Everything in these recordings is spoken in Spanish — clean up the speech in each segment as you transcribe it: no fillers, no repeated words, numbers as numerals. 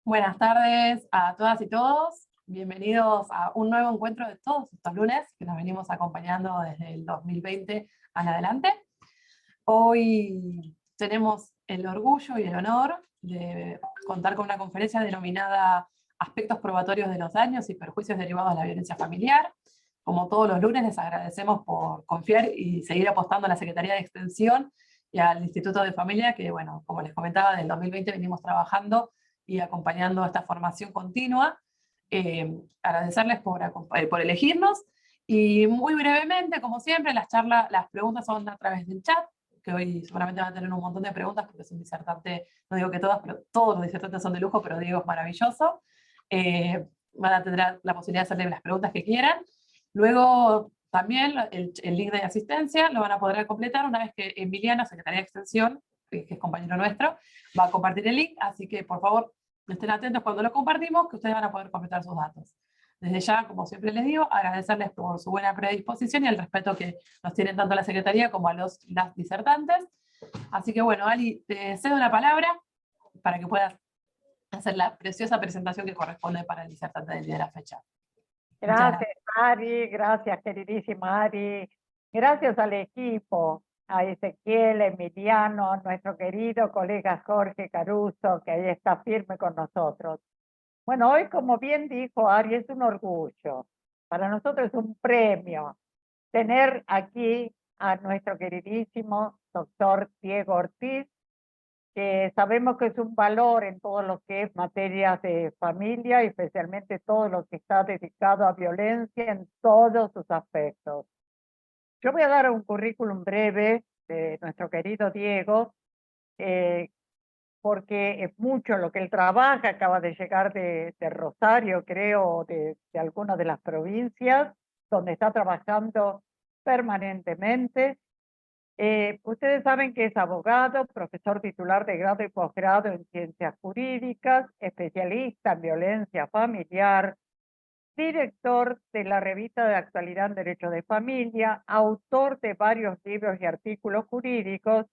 Buenas tardes a todas y todos. Bienvenidos a un nuevo encuentro de todos estos lunes que nos venimos acompañando desde el 2020 en adelante. Hoy tenemos el orgullo y el honor de contar con una conferencia denominada Aspectos probatorios de los daños y perjuicios derivados de la violencia familiar. Como todos los lunes, les agradecemos por confiar y seguir apostando a la Secretaría de Extensión y al Instituto de Familia, que, bueno, como les comentaba, desde el 2020 venimos trabajando y acompañando esta formación continua. Agradecerles por elegirnos. Y muy brevemente, como siempre, las preguntas son a través del chat, que hoy seguramente van a tener un montón de preguntas, porque es un disertante, no digo que todas, pero todos los disertantes son de lujo, pero Diego es maravilloso. Van a tener la posibilidad de hacerle las preguntas que quieran. Luego, también el link de asistencia lo van a poder completar una vez que Emiliano, Secretaría de Extensión, que es compañero nuestro, va a compartir el link, así que por favor estén atentos cuando lo compartimos, que ustedes van a poder completar sus datos. Desde ya, como siempre les digo, agradecerles por su buena predisposición y el respeto que nos tienen tanto a la Secretaría como a las disertantes. Así que bueno, Ali, te cedo la palabra para que puedas hacer la preciosa presentación que corresponde para el disertante del día de la fecha. Muchas Gracias, Ari, gracias, queridísima Ari. Gracias al equipo, a Ezequiel, Emiliano, nuestro querido colega Jorge Caruso, que ahí está firme con nosotros. Bueno, hoy, como bien dijo Ari, es un orgullo. Para nosotros es un premio tener aquí a nuestro queridísimo doctor Diego Ortiz, que sabemos que es un valor en todo lo que es materias de familia, y especialmente todo lo que está dedicado a violencia en todos sus aspectos. Yo voy a dar un currículum breve de nuestro querido Diego, porque es mucho lo que él trabaja. Acaba de llegar de Rosario, creo, de alguna de las provincias, donde está trabajando permanentemente. Ustedes saben que es abogado, profesor titular de grado y posgrado en ciencias jurídicas, especialista en violencia familiar, director de la revista de actualidad en Derecho de Familia, autor de varios libros y artículos jurídicos.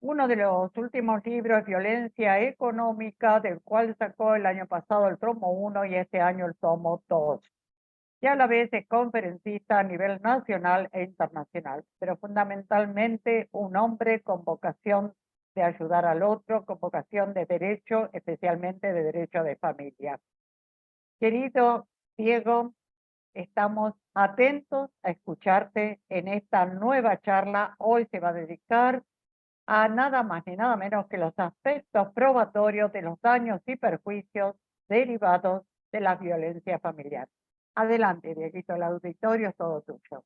Uno de los últimos libros es Violencia Económica, del cual sacó el año pasado el tomo 1 y este año el tomo 2. Y a la vez es conferencista a nivel nacional e internacional, pero fundamentalmente un hombre con vocación de ayudar al otro, con vocación de derecho, especialmente de derecho de familia. Querido Diego, estamos atentos a escucharte en esta nueva charla. Hoy se va a dedicar a nada más ni nada menos que los aspectos probatorios de los daños y perjuicios derivados de la violencia familiar. Adelante, Dieguito, el auditorio es todo tuyo.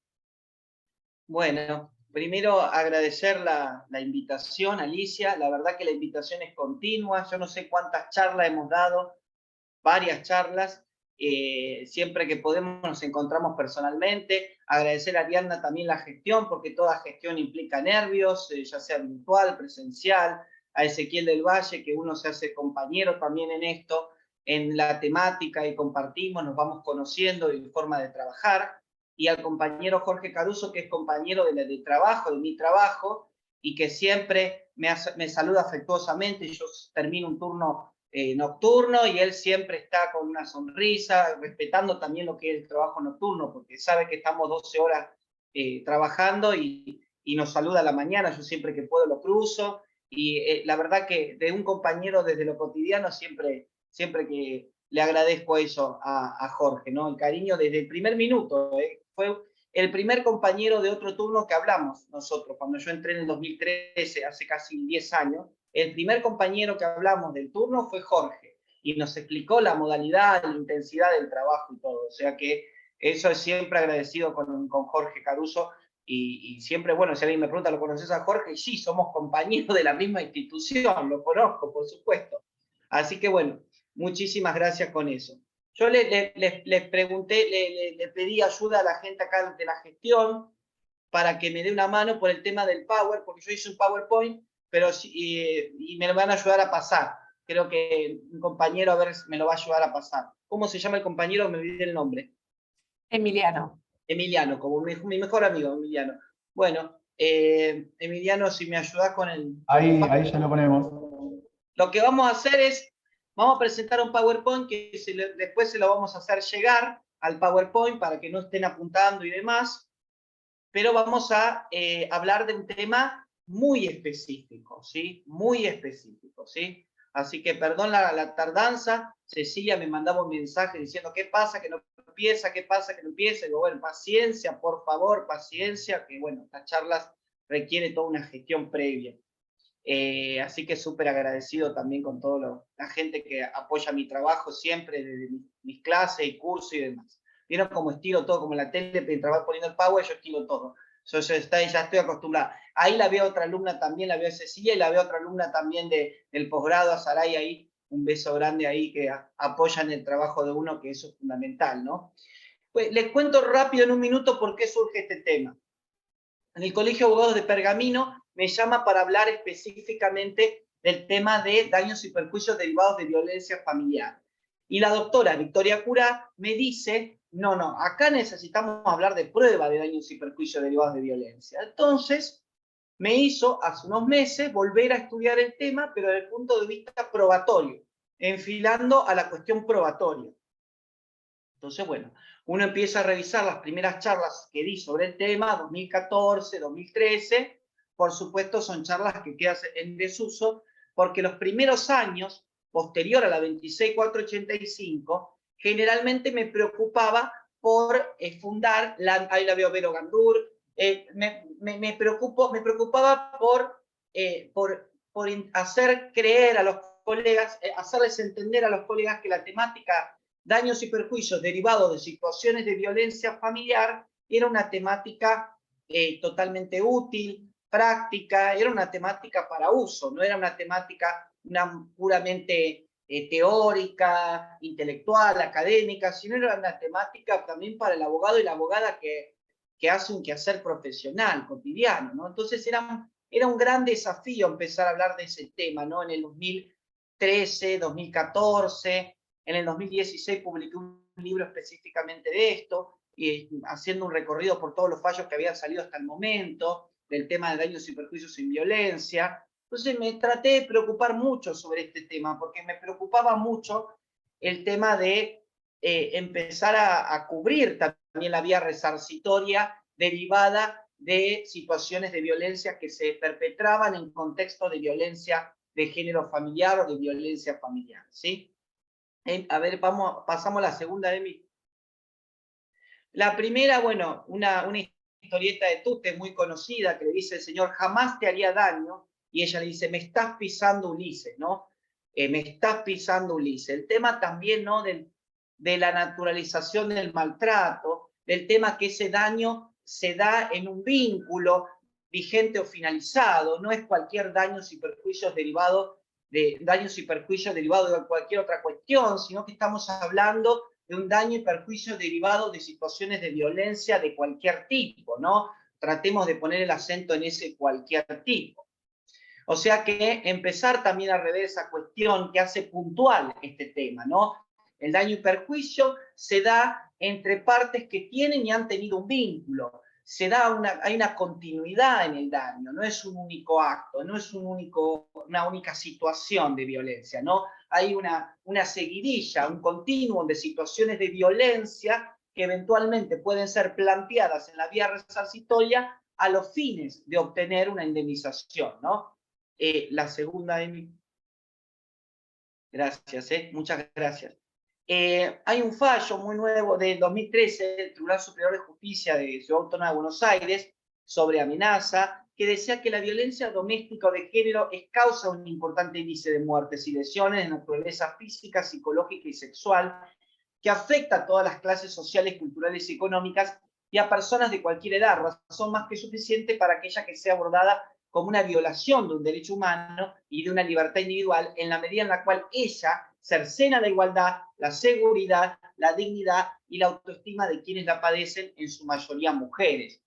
Bueno, primero agradecer la invitación, Alicia. La verdad que la invitación es continua. Yo no sé cuántas charlas hemos dado, varias charlas. Siempre que podemos nos encontramos personalmente. Agradecer a Ariadna también la gestión, porque toda gestión implica nervios, ya sea virtual, presencial. A Ezequiel del Valle, que uno se hace compañero también en esto, en la temática, y compartimos, nos vamos conociendo y forma de trabajar. Y al compañero Jorge Caruso, que es compañero de trabajo, de mi trabajo, y que siempre me saluda afectuosamente. Yo termino un turno nocturno y él siempre está con una sonrisa, respetando también lo que es el trabajo nocturno, porque sabe que estamos 12 horas trabajando, y nos saluda a la mañana. Yo siempre que puedo lo cruzo, y la verdad que de un compañero desde lo cotidiano siempre que le agradezco eso a Jorge, ¿no? El cariño desde el primer minuto. Fue el primer compañero de otro turno que hablamos nosotros, cuando yo entré en el 2013, hace casi 10 años. El primer compañero que hablamos del turno fue Jorge, y nos explicó la modalidad, la intensidad del trabajo y todo. O sea que eso es siempre agradecido con Jorge Caruso. Y siempre, bueno, si alguien me pregunta, ¿lo conoces a Jorge? Y sí, somos compañeros de la misma institución, lo conozco, por supuesto. Así que bueno, muchísimas gracias con eso. Yo les pregunté, le pedí ayuda a la gente acá de la gestión para que me dé una mano por el tema del Power, porque yo hice un PowerPoint, pero y me lo van a ayudar a pasar. Creo que un compañero, a ver, me lo va a ayudar a pasar. ¿Cómo se llama el compañero? Me olvidé el nombre. Emiliano. Emiliano, como mi mejor amigo, Emiliano. Bueno, Emiliano, si me ayudas con el... Ahí ya lo ponemos. Lo que vamos a hacer es, Vamos a presentar un PowerPoint que después se lo vamos a hacer llegar al PowerPoint para que no estén apuntando y demás, pero vamos a hablar de un tema muy específico, ¿sí? Muy específico, ¿sí? Así que perdón la tardanza, Cecilia me mandaba un mensaje diciendo qué pasa que no empieza, qué pasa que no empieza, y digo, bueno, paciencia, por favor, paciencia, que bueno, estas charlas requiere toda una gestión previa. Así que súper agradecido también con toda la gente que apoya mi trabajo siempre, desde mis clases y cursos y demás. Vieron cómo estiro todo, como en la tele, mientras va poniendo el power, yo estiro todo. Yo ya estoy acostumbrada. Ahí la veo otra alumna también, la veo a Cecilia, y la veo otra alumna también del posgrado, a Saray, ahí. Un beso grande ahí, que apoyan el trabajo de uno, que eso es fundamental, ¿no? Pues les cuento rápido en un minuto por qué surge este tema. En el Colegio de Abogados de Pergamino me llama para hablar específicamente del tema de daños y perjuicios derivados de violencia familiar. Y la doctora Victoria Curá me dice, no, acá necesitamos hablar de prueba de daños y perjuicios derivados de violencia. Entonces, me hizo hace unos meses volver a estudiar el tema, pero desde el punto de vista probatorio, enfilando a la cuestión probatoria. Entonces, bueno, uno empieza a revisar las primeras charlas que di sobre el tema, 2014, 2013, por supuesto son charlas que quedan en desuso, porque los primeros años, posterior a la 26485, generalmente me preocupaba por fundar, ahí la veo Vero Gandur, me preocupaba por hacer creer a los colegas, hacerles entender a los colegas que la temática daños y perjuicios derivados de situaciones de violencia familiar era una temática totalmente útil, práctica, era una temática para uso, no era una temática puramente teórica, intelectual, académica, sino era una temática también para el abogado y la abogada que hace un quehacer profesional, cotidiano, ¿no? Entonces era un gran desafío empezar a hablar de ese tema, ¿no? En el 2013, 2014, en el 2016 publiqué un libro específicamente de esto, y haciendo un recorrido por todos los fallos que habían salido hasta el momento, del tema de daños y perjuicios sin violencia. Entonces me traté de preocupar mucho sobre este tema, porque me preocupaba mucho el tema de empezar a cubrir también la vía resarcitoria derivada de situaciones de violencia que se perpetraban en contexto de violencia de género familiar o de violencia familiar, ¿sí? A ver, pasamos a la segunda, Emi. La primera, bueno, una historieta de Tute muy conocida que le dice el señor, jamás te haría daño, y ella le dice, me estás pisando Ulises, ¿no? Me estás pisando Ulises. El tema también, ¿no? De la naturalización del maltrato, del tema que ese daño se da en un vínculo vigente o finalizado, no es cualquier daño y perjuicios derivados de cualquier otra cuestión, sino que estamos hablando de un daño y perjuicio derivado de situaciones de violencia de cualquier tipo, ¿no? Tratemos de poner el acento en ese cualquier tipo. O sea que empezar también a rever esa cuestión que hace puntual este tema, ¿no? El daño y perjuicio se da entre partes que tienen y han tenido un vínculo. Hay una continuidad en el daño, no es un único acto, no es una única situación de violencia, ¿no? Hay una seguidilla, un continuum de situaciones de violencia que eventualmente pueden ser planteadas en la vía resarcitoria a los fines de obtener una indemnización, ¿no? La segunda, Emi. Gracias, muchas gracias. Hay un fallo muy nuevo del 2013 del Tribunal Superior de Justicia de Ciudad Autónoma de Buenos Aires sobre amenaza, que decía que la violencia doméstica o de género es causa de un importante índice de muertes y lesiones de naturaleza física, psicológica y sexual, que afecta a todas las clases sociales, culturales y económicas y a personas de cualquier edad, razón más que suficiente para aquella que sea abordada como una violación de un derecho humano y de una libertad individual, en la medida en la cual ella cercena la igualdad, la seguridad, la dignidad y la autoestima de quienes la padecen, en su mayoría mujeres.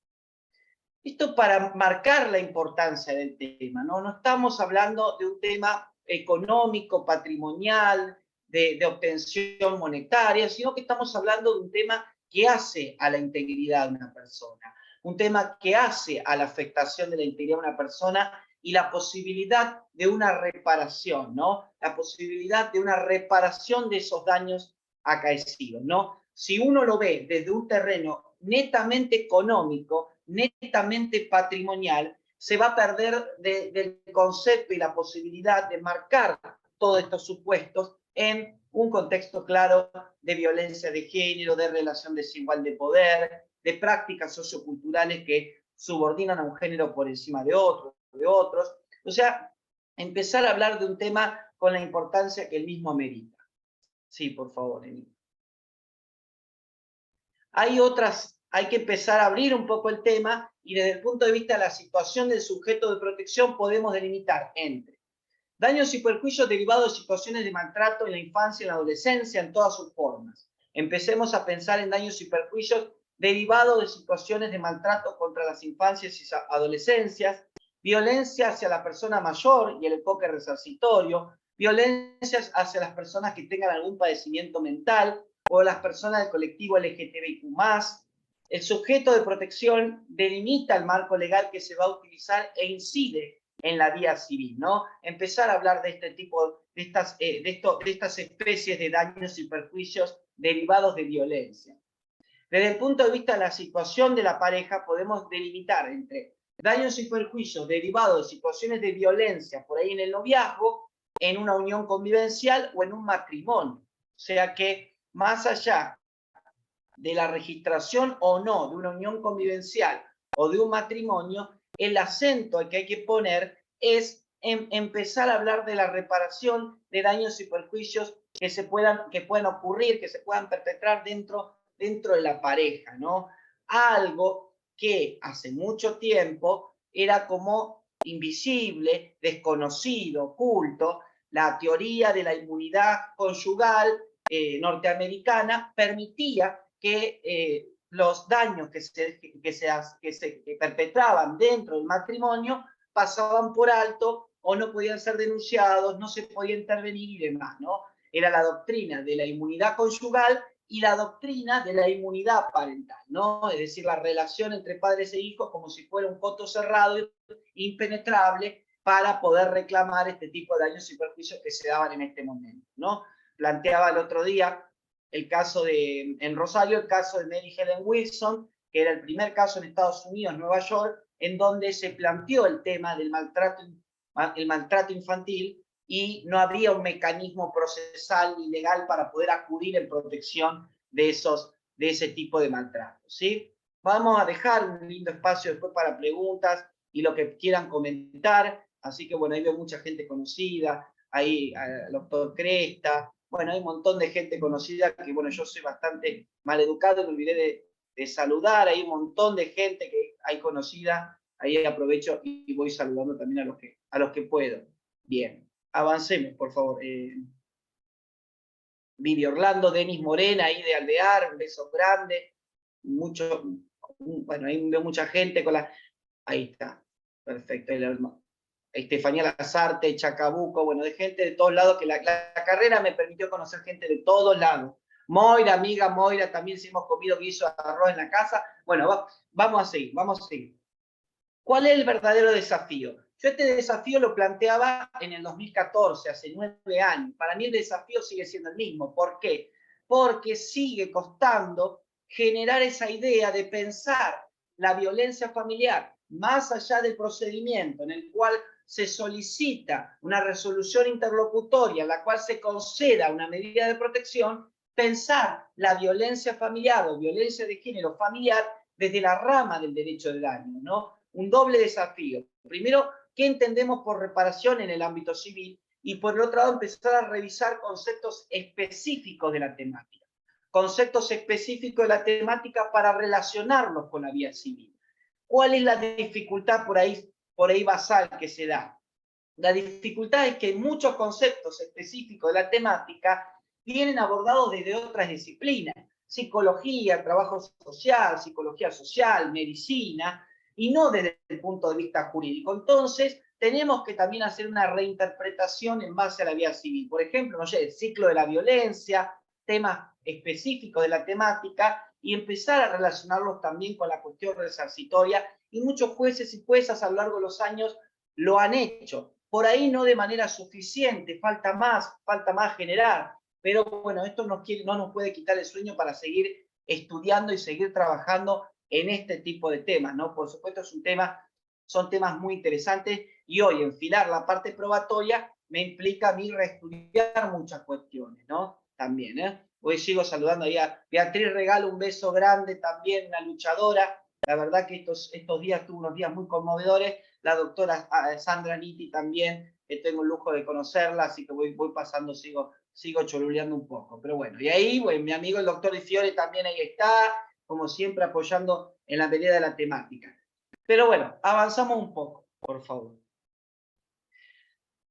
Esto para marcar la importancia del tema, ¿no? No estamos hablando de un tema económico, patrimonial, de obtención monetaria, sino que estamos hablando de un tema que hace a la integridad de una persona, un tema que hace a la afectación de la integridad de una persona y la posibilidad de una reparación, ¿no? La posibilidad de una reparación de esos daños acaecidos, ¿no? Si uno lo ve desde un terreno netamente económico, netamente patrimonial, se va a perder del concepto y la posibilidad de marcar todos estos supuestos en un contexto claro de violencia de género, de relación desigual de poder, de prácticas socioculturales que subordinan a un género por encima de otros. O sea, empezar a hablar de un tema con la importancia que el mismo merita. Sí, por favor, Emilio. Hay que empezar a abrir un poco el tema y desde el punto de vista de la situación del sujeto de protección podemos delimitar entre daños y perjuicios derivados de situaciones de maltrato en la infancia y en la adolescencia en todas sus formas. Empecemos a pensar en daños y perjuicios derivados de situaciones de maltrato contra las infancias y adolescencias, violencia hacia la persona mayor y el enfoque resarcitorio, violencias hacia las personas que tengan algún padecimiento mental o las personas del colectivo LGTBIQ+. El sujeto de protección delimita el marco legal que se va a utilizar e incide en la vía civil, ¿no? Empezar a hablar de este tipo, de estas especies de daños y perjuicios derivados de violencia. Desde el punto de vista de la situación de la pareja, podemos delimitar entre daños y perjuicios derivados de situaciones de violencia, por ahí en el noviazgo, en una unión convivencial o en un matrimonio. O sea que, más allá de la registración o no de una unión convivencial o de un matrimonio, el acento que hay que poner es en empezar a hablar de la reparación de daños y perjuicios que puedan ocurrir, que se puedan perpetrar dentro de la pareja, ¿no? Algo que hace mucho tiempo era como invisible, desconocido, oculto. La teoría de la inmunidad conyugal norteamericana permitía que los daños que se perpetraban dentro del matrimonio pasaban por alto o no podían ser denunciados, no se podía intervenir y demás, ¿no? Era la doctrina de la inmunidad conyugal y la doctrina de la inmunidad parental, ¿no? Es decir, la relación entre padres e hijos como si fuera un coto cerrado, impenetrable, para poder reclamar este tipo de daños y perjuicios que se daban en este momento, ¿no? Planteaba el otro día el caso en Rosario, el caso de Mary Helen Wilson, que era el primer caso en Estados Unidos, Nueva York, en donde se planteó el tema del maltrato infantil y no había un mecanismo procesal ni legal para poder acudir en protección de ese tipo de maltrato, ¿sí? Vamos a dejar un lindo espacio después para preguntas y lo que quieran comentar, así que bueno, ahí veo mucha gente conocida, ahí el doctor Cresta, bueno, hay un montón de gente conocida que, bueno, yo soy bastante maleducado, me olvidé de saludar, hay un montón de gente que hay conocida, ahí aprovecho y voy saludando también a los que puedo. Bien, avancemos, por favor. Vivi Orlando, Denis Morena, ahí de Alvear, un beso grande, bueno, ahí veo mucha gente ahí está, perfecto, Estefanía Lazarte, Chacabuco, bueno, de gente de todos lados, que la carrera me permitió conocer gente de todos lados. Moira, amiga Moira, también si hemos comido guiso de arroz en la casa. Bueno, vamos a seguir. ¿Cuál es el verdadero desafío? Yo este desafío lo planteaba en el 2014, hace 9 años. Para mí el desafío sigue siendo el mismo. ¿Por qué? Porque sigue costando generar esa idea de pensar la violencia familiar más allá del procedimiento en el cual se solicita una resolución interlocutoria en la cual se conceda una medida de protección, pensar la violencia familiar o violencia de género familiar desde la rama del derecho de daño, ¿no? Un doble desafío. Primero, ¿qué entendemos por reparación en el ámbito civil? Y por el otro lado, empezar a revisar conceptos específicos de la temática. Conceptos específicos de la temática para relacionarlos con la vía civil. ¿Cuál es la dificultad por ahí basal que se da? La dificultad es que muchos conceptos específicos de la temática vienen abordados desde otras disciplinas. Psicología, trabajo social, psicología social, medicina, y no desde el punto de vista jurídico. Entonces, tenemos que también hacer una reinterpretación en base a la vía civil. Por ejemplo, no sé, el ciclo de la violencia, temas específicos de la temática, y empezar a relacionarlos también con la cuestión resarcitoria. Y muchos jueces y juezas a lo largo de los años lo han hecho. Por ahí no de manera suficiente, falta más generar. Pero bueno, esto no nos puede quitar el sueño para seguir estudiando y seguir trabajando en este tipo de temas, ¿no? Por supuesto, son temas muy interesantes y hoy enfilar la parte probatoria me implica a mí reestudiar muchas cuestiones, ¿no? También, ¿eh? Hoy sigo saludando ahí a Beatriz Regalo, un beso grande también, una luchadora. La verdad que estos días tuve unos días muy conmovedores. La doctora Sandra Nitti también, tengo el lujo de conocerla, así que voy pasando, sigo choluleando un poco. Pero bueno, y ahí, bueno, mi amigo el doctor Di Fiore también ahí está, como siempre apoyando en la medida de la temática. Pero bueno, avanzamos un poco, por favor.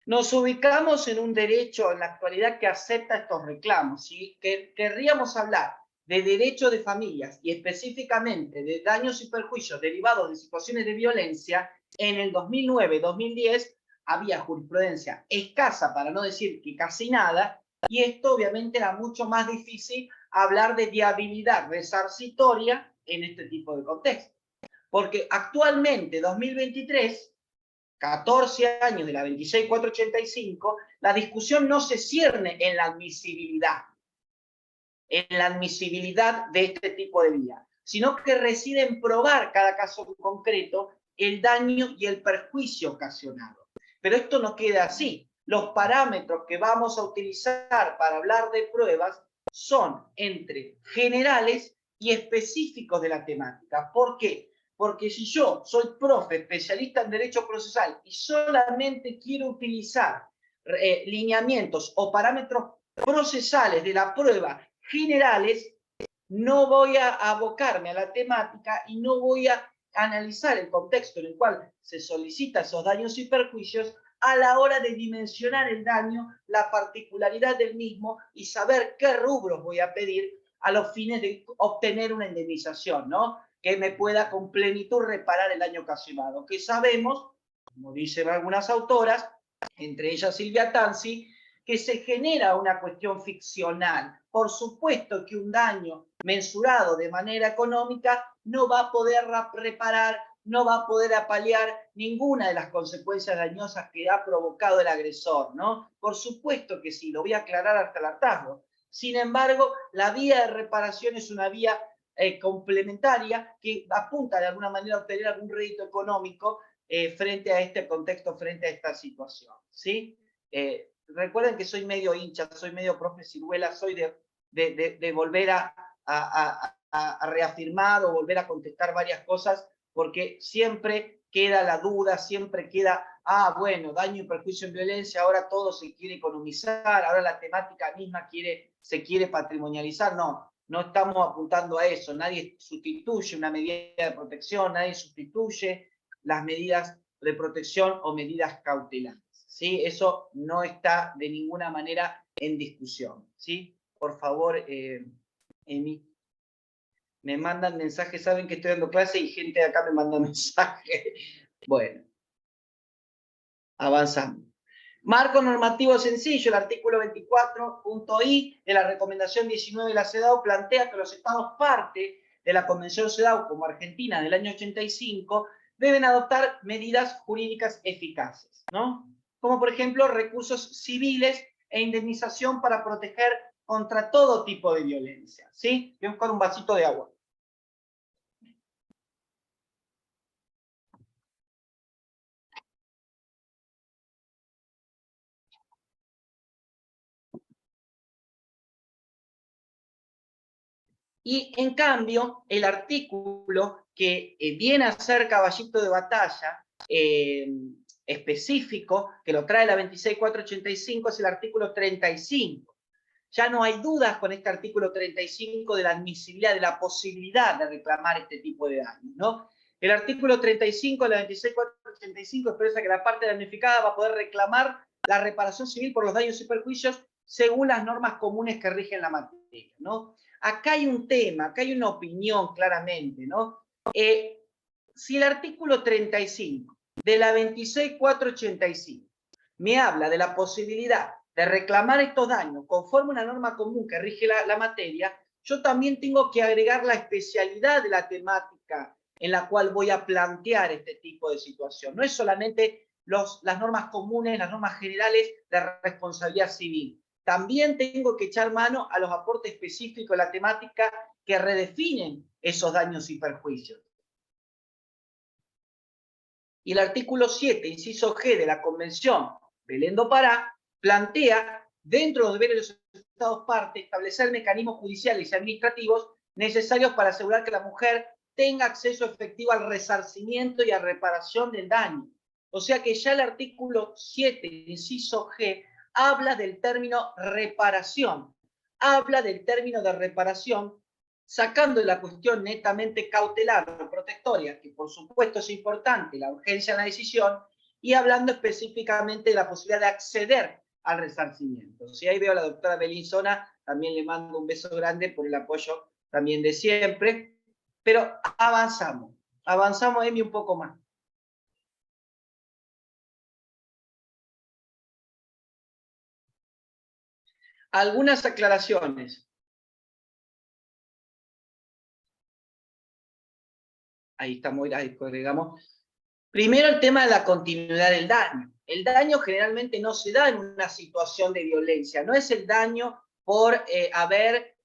Nos ubicamos en un derecho en la actualidad que acepta estos reclamos, ¿sí? Querríamos hablar de derecho de familias y específicamente de daños y perjuicios derivados de situaciones de violencia. En el 2009-2010 había jurisprudencia escasa, para no decir que casi nada, y esto obviamente era mucho más difícil hablar de viabilidad resarcitoria en este tipo de contexto. Porque actualmente, 2023, 14 años de la 26485, la discusión no se cierne en la admisibilidad de este tipo de vía, sino que reside en probar cada caso concreto el daño y el perjuicio ocasionado. Pero esto no queda así. Los parámetros que vamos a utilizar para hablar de pruebas son entre generales y específicos de la temática. ¿Por qué? Porque si yo soy profe, especialista en derecho procesal y solamente quiero utilizar lineamientos o parámetros procesales de la prueba generales, no voy a abocarme a la temática y no voy a analizar el contexto en el cual se solicitan esos daños y perjuicios a la hora de dimensionar el daño, la particularidad del mismo y saber qué rubros voy a pedir a los fines de obtener una indemnización, ¿no? Que me pueda con plenitud reparar el daño ocasionado. Que sabemos, como dicen algunas autoras, entre ellas Silvia Tanzi, que se genera una cuestión ficcional. Por supuesto que un daño mensurado de manera económica no va a poder reparar, no va a poder paliar ninguna de las consecuencias dañosas que ha provocado el agresor, ¿no? Por supuesto que sí, lo voy a aclarar hasta el hartazgo. Sin embargo, la vía de reparación es una vía complementaria que apunta de alguna manera a obtener algún rédito económico frente a este contexto, frente a esta situación, ¿sí? Recuerden que soy medio hincha, soy medio profe Ciruela, soy de volver a reafirmar o volver a contestar varias cosas, porque siempre queda la duda, siempre queda, bueno, daño y perjuicio en violencia, ahora todo se quiere economizar, ahora la temática misma se quiere patrimonializar. No estamos apuntando a eso, nadie sustituye una medida de protección, nadie sustituye las medidas de protección o medidas cautelares, ¿sí? Eso no está de ninguna manera en discusión, ¿sí? Por favor, Emi, me mandan mensajes, saben que estoy dando clase y gente de acá me manda mensajes. Bueno, avanzamos. Marco normativo sencillo, el artículo 24.i de la recomendación 19 de la CEDAW plantea que los estados parte de la Convención CEDAW, como Argentina del año 85, deben adoptar medidas jurídicas eficaces, ¿no? Como por ejemplo recursos civiles e indemnización para proteger contra todo tipo de violencia, ¿sí? Voy a buscar un vasito de agua. Y en cambio, el artículo que viene a ser caballito de batalla específico, que lo trae la 26485, es el artículo 35. Ya no hay dudas con este artículo 35 de la admisibilidad, de la posibilidad de reclamar este tipo de daños, ¿no? El artículo 35 de la 26485 expresa que la parte damnificada va a poder reclamar la reparación civil por los daños y perjuicios según las normas comunes que rigen la materia, ¿no? Acá hay un tema, acá hay una opinión claramente, ¿no? Si el artículo 35 de la 26485 me habla de la posibilidad de reclamar estos daños conforme una norma común que rige la materia, yo también tengo que agregar la especialidad de la temática en la cual voy a plantear este tipo de situación. No es solamente las normas comunes, las normas generales de responsabilidad civil. También tengo que echar mano a los aportes específicos de la temática que redefinen esos daños y perjuicios. Y el artículo 7, inciso G de la Convención Belén do Pará, plantea, dentro de los deberes de los Estados partes, establecer mecanismos judiciales y administrativos necesarios para asegurar que la mujer tenga acceso efectivo al resarcimiento y a reparación del daño. O sea que ya el artículo 7, inciso G, habla del término reparación. Habla del término de reparación, sacando de la cuestión netamente cautelar o protectoria, que por supuesto es importante, la urgencia en la decisión, y hablando específicamente de la posibilidad de acceder al resarcimiento. Si ahí veo a la doctora Bellinzona, también le mando un beso grande por el apoyo también de siempre, pero avanzamos, Emi, un poco más. Algunas aclaraciones. Ahí está, muy agregamos. Primero, el tema de la continuidad del daño. El daño generalmente no se da en una situación de violencia, no es el daño por haber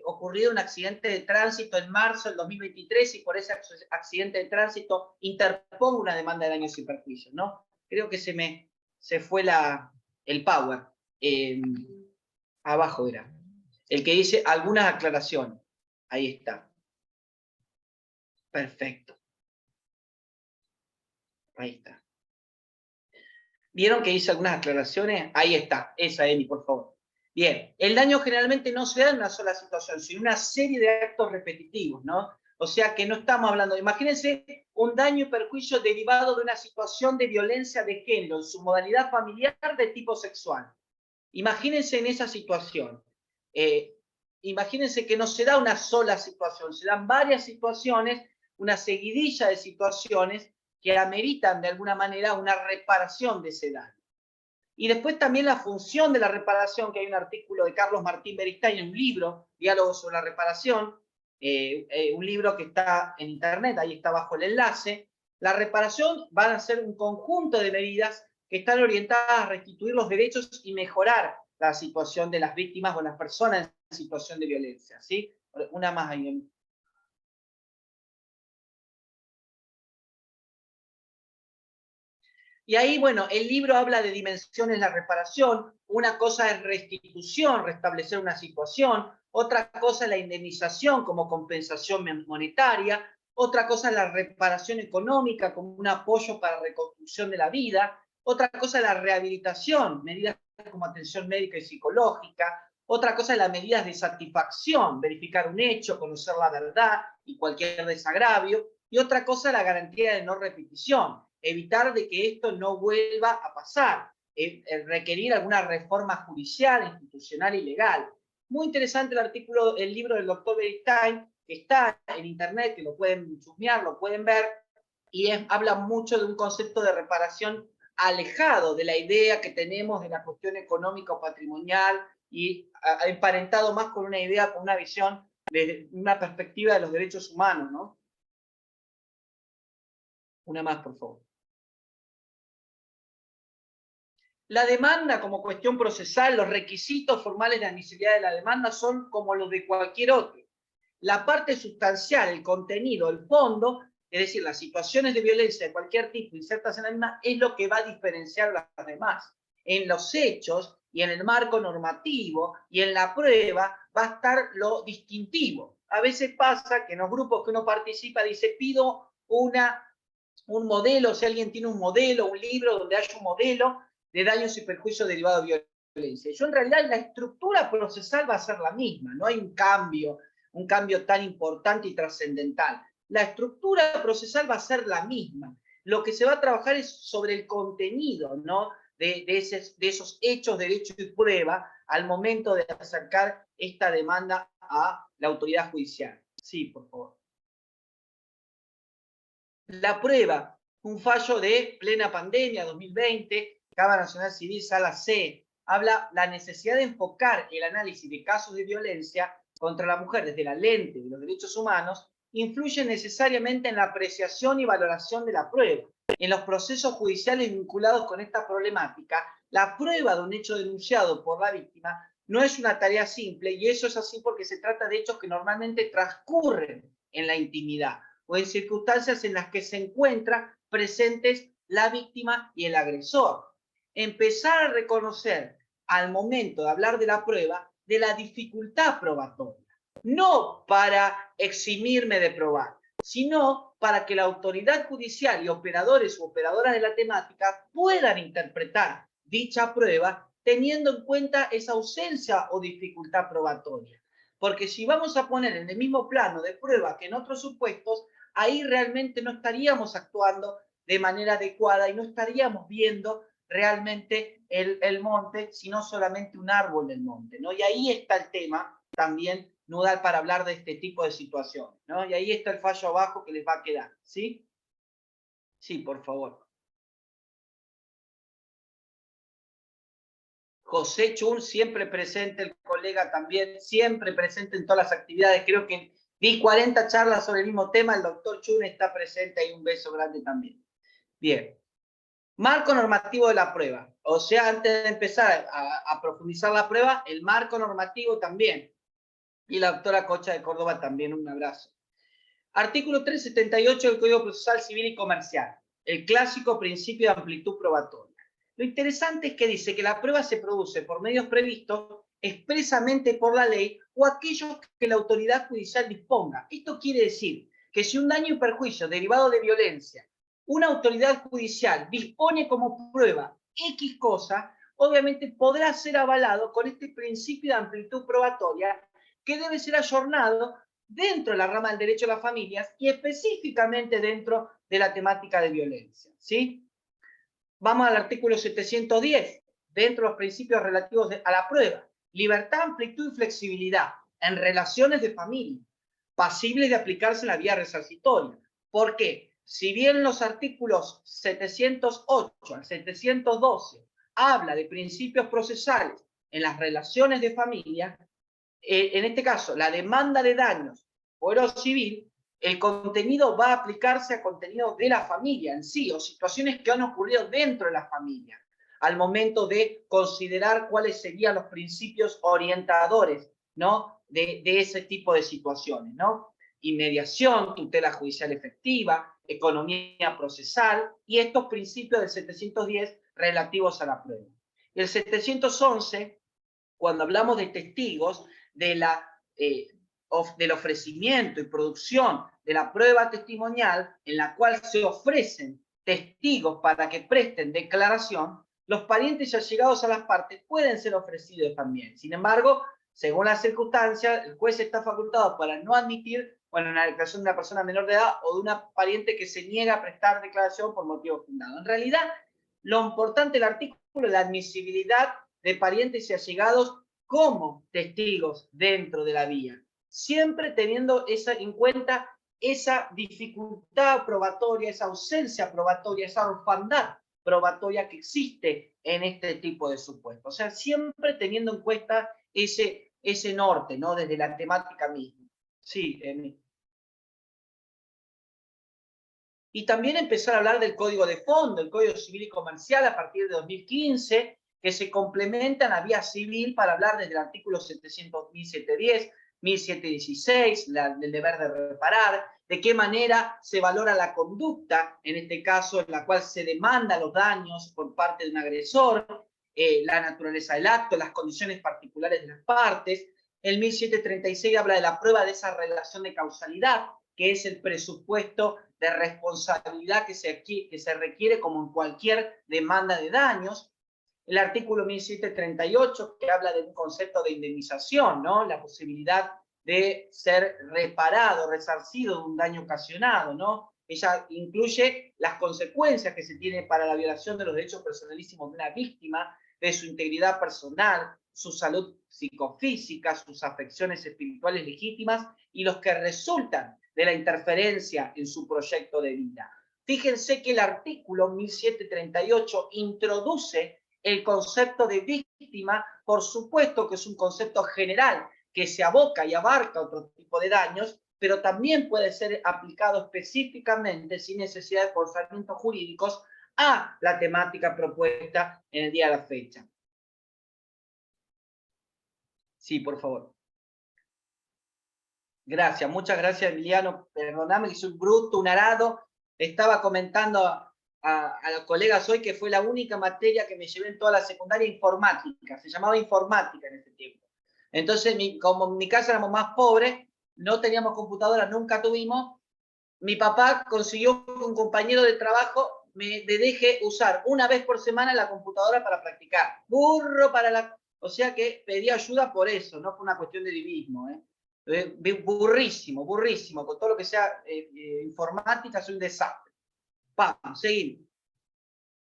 ocurrido un accidente de tránsito en marzo del 2023 y por ese accidente de tránsito interpongo una demanda de daños y perjuicios, ¿no? Creo que se fue el power. Abajo era. El que dice algunas aclaraciones. Ahí está. Perfecto. Ahí está. ¿Vieron que hice algunas aclaraciones? Ahí está. Esa, Emi, por favor. Bien. El daño generalmente no se da en una sola situación, sino en una serie de actos repetitivos, ¿no? O sea que no estamos hablando, imagínense un daño y perjuicio derivado de una situación de violencia de género, en su modalidad familiar de tipo sexual. Imagínense en esa situación. Imagínense que no se da una sola situación, se dan varias situaciones, una seguidilla de situaciones que ameritan de alguna manera una reparación de ese daño. Y después también la función de la reparación, que hay un artículo de Carlos Martín Beristain en un libro, Diálogos sobre la reparación, un libro que está en internet, ahí está abajo el enlace. La reparación van a ser un conjunto de medidas que están orientadas a restituir los derechos y mejorar la situación de las víctimas o las personas en situación de violencia, ¿sí? Una más ahí. Y ahí, bueno, el libro habla de dimensiones de la reparación. Una cosa es restitución, restablecer una situación. Otra cosa es la indemnización como compensación monetaria. Otra cosa es la reparación económica como un apoyo para la reconstrucción de la vida. Otra cosa es la rehabilitación, medidas como atención médica y psicológica. Otra cosa es las medidas de satisfacción, verificar un hecho, conocer la verdad y cualquier desagravio. Y otra cosa es la garantía de no repetición, evitar de que esto no vuelva a pasar, requerir alguna reforma judicial, institucional y legal. Muy interesante el artículo, el libro del doctor Beristain, que está en internet, que lo pueden chusmear, lo pueden ver, y habla mucho de un concepto de reparación alejado de la idea que tenemos de la cuestión económica o patrimonial y emparentado más con una idea, con una visión desde una perspectiva de los derechos humanos, ¿no? Una más, por favor. La demanda como cuestión procesal, los requisitos formales de admisibilidad de la demanda son como los de cualquier otro. La parte sustancial, el contenido, el fondo, es decir, las situaciones de violencia de cualquier tipo insertas en la misma, es lo que va a diferenciar a las demás. En los hechos y en el marco normativo y en la prueba va a estar lo distintivo. A veces pasa que en los grupos que uno participa dice, pido un modelo, si alguien tiene un modelo, un libro donde haya un modelo de daños y perjuicios derivados de violencia. Yo en realidad la estructura procesal va a ser la misma, no hay un cambio tan importante y trascendental. La estructura procesal va a ser la misma. Lo que se va a trabajar es sobre el contenido, ¿no? de esos hechos, derecho y prueba al momento de acercar esta demanda a la autoridad judicial. Sí, por favor. La prueba, un fallo de plena pandemia 2020, Cámara Nacional Civil, Sala C, habla la necesidad de enfocar el análisis de casos de violencia contra la mujer desde la lente de los derechos humanos influyen necesariamente en la apreciación y valoración de la prueba. En los procesos judiciales vinculados con esta problemática, la prueba de un hecho denunciado por la víctima no es una tarea simple, y eso es así porque se trata de hechos que normalmente transcurren en la intimidad o en circunstancias en las que se encuentran presentes la víctima y el agresor. Empezar a reconocer al momento de hablar de la prueba de la dificultad probatoria, no para eximirme de probar, sino para que la autoridad judicial y operadores u operadoras de la temática puedan interpretar dicha prueba teniendo en cuenta esa ausencia o dificultad probatoria. Porque si vamos a poner en el mismo plano de prueba que en otros supuestos, ahí realmente no estaríamos actuando de manera adecuada y no estaríamos viendo realmente el monte, sino solamente un árbol del monte, ¿no? Y ahí está el tema también nodal para hablar de este tipo de situaciones, ¿no? Y ahí está el fallo abajo que les va a quedar, ¿sí? Sí, por favor. José Chun, siempre presente, el colega también, siempre presente en todas las actividades. Creo que di 40 charlas sobre el mismo tema, el doctor Chun está presente, hay un beso grande también. Bien. Marco normativo de la prueba. O sea, antes de empezar a profundizar la prueba, el marco normativo también. Y la doctora Cocha de Córdoba también, un abrazo. Artículo 378 del Código Procesal Civil y Comercial. El clásico principio de amplitud probatoria. Lo interesante es que dice que la prueba se produce por medios previstos expresamente por la ley o aquellos que la autoridad judicial disponga. Esto quiere decir que si un daño y perjuicio derivado de violencia, una autoridad judicial dispone como prueba X cosa, obviamente podrá ser avalado con este principio de amplitud probatoria que debe ser ayornado dentro de la rama del derecho a las familias y específicamente dentro de la temática de violencia, ¿sí? Vamos al artículo 710, dentro de los principios relativos a la prueba. Libertad, amplitud y flexibilidad en relaciones de familia, pasibles de aplicarse en la vía resarcitoria. ¿Por qué? Si bien los artículos 708 al 712 habla de principios procesales en las relaciones de familia, en este caso, la demanda de daños fuero civil, el contenido va a aplicarse a contenido de la familia en sí, o situaciones que han ocurrido dentro de la familia, al momento de considerar cuáles serían los principios orientadores, ¿no? de ese tipo de situaciones, ¿no? Inmediación, tutela judicial efectiva, economía procesal, y estos principios del 710 relativos a la prueba. Y el 711, cuando hablamos de testigos, del ofrecimiento y producción de la prueba testimonial en la cual se ofrecen testigos para que presten declaración, los parientes y allegados a las partes pueden ser ofrecidos también. Sin embargo, según las circunstancias, el juez está facultado para no admitir, bueno, una declaración de una persona menor de edad o de una pariente que se niega a prestar declaración por motivo fundado. En realidad, lo importante del artículo es la admisibilidad de parientes y allegados como testigos dentro de la vía, siempre teniendo en cuenta esa dificultad probatoria, esa ausencia probatoria, esa orfandad probatoria que existe en este tipo de supuestos. O sea, siempre teniendo en cuenta ese norte, ¿no? Desde la temática misma. Sí, y también empezar a hablar del Código de Fondo, el Código Civil y Comercial a partir de 2015, que se complementan a vía civil para hablar desde el artículo 700, 1710, 1716, del deber de reparar, de qué manera se valora la conducta, en este caso en la cual se demanda los daños por parte de un agresor, la naturaleza del acto, las condiciones particulares de las partes. El 1736 habla de la prueba de esa relación de causalidad, que es el presupuesto de responsabilidad que se requiere como en cualquier demanda de daños. El artículo 1738, que habla de un concepto de indemnización, ¿no? La posibilidad de ser reparado, resarcido de un daño ocasionado, ¿no? Ella incluye las consecuencias que se tienen para la violación de los derechos personalísimos de una víctima, de su integridad personal, su salud psicofísica, sus afecciones espirituales legítimas y los que resultan de la interferencia en su proyecto de vida. Fíjense que el artículo 1738 introduce el concepto de víctima, por supuesto que es un concepto general que se aboca y abarca otro tipo de daños, pero también puede ser aplicado específicamente, sin necesidad de forzamientos jurídicos, a la temática propuesta en el día de la fecha. Sí, por favor. Gracias, muchas gracias, Emiliano. Perdóname que soy un bruto, un arado. Estaba comentando a los colegas hoy que fue la única materia que me llevé en toda la secundaria, informática. Se llamaba informática en ese tiempo. Entonces, como en mi casa éramos más pobres, no teníamos computadora, nunca tuvimos. Mi papá consiguió que un compañero de trabajo me deje usar una vez por semana la computadora para practicar. Burro para la... O sea que pedí ayuda por eso, no por una cuestión de divismo, burrísimo, burrísimo. Con todo lo que sea informática, soy un desastre. Vamos, seguimos.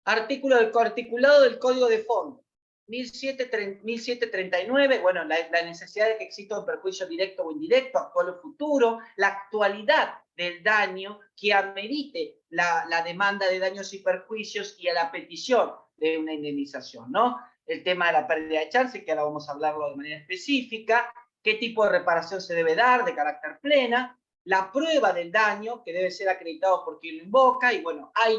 Articulado del Código de Fondo. 1739, bueno, la necesidad de que exista un perjuicio directo o indirecto, actual o futuro, la actualidad del daño que amerite la demanda de daños y perjuicios y a la petición de una indemnización, ¿no? El tema de la pérdida de chance, que ahora vamos a hablarlo de manera específica, qué tipo de reparación se debe dar de carácter plena, la prueba del daño, que debe ser acreditado por quien lo invoca, y bueno, hay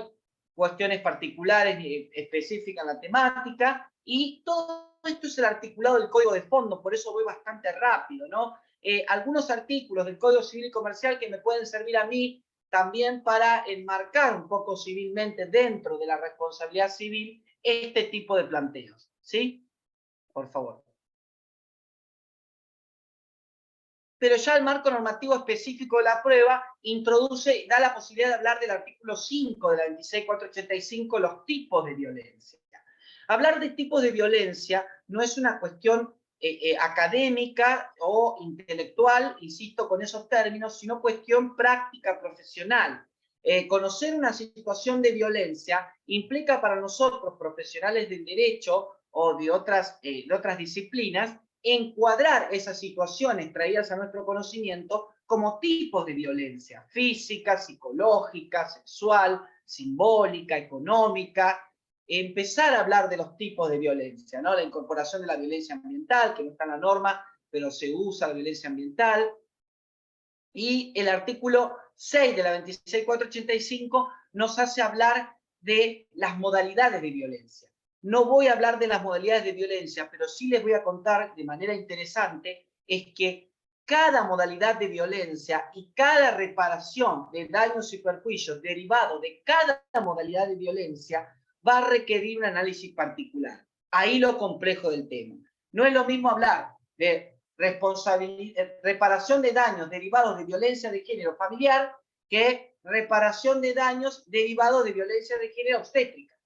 cuestiones particulares y específicas en la temática, y todo esto es el articulado del Código de Fondo, por eso voy bastante rápido, ¿no? Algunos artículos del Código Civil y Comercial que me pueden servir a mí también para enmarcar un poco civilmente dentro de la responsabilidad civil este tipo de planteos, ¿sí? Por favor. Pero ya el marco normativo específico de la prueba introduce, da la posibilidad de hablar del artículo 5 de la 26485, los tipos de violencia. Hablar de tipos de violencia no es una cuestión académica o intelectual, insisto con esos términos, sino cuestión práctica profesional. Conocer una situación de violencia implica para nosotros, profesionales del derecho o de otras disciplinas, encuadrar esas situaciones traídas a nuestro conocimiento como tipos de violencia: física, psicológica, sexual, simbólica, económica. Empezar a hablar de los tipos de violencia, ¿no? La incorporación de la violencia ambiental, que no está en la norma, pero se usa la violencia ambiental. Y el artículo 6 de la 26485 nos hace hablar de las modalidades de violencia. No voy a hablar de las modalidades de violencia, pero sí les voy a contar de manera interesante es que cada modalidad de violencia y cada reparación de daños y perjuicios derivado de cada modalidad de violencia va a requerir un análisis particular. Ahí lo complejo del tema. No es lo mismo hablar de reparación de daños derivados de violencia de género familiar que reparación de daños derivados de violencia de género obstétrica.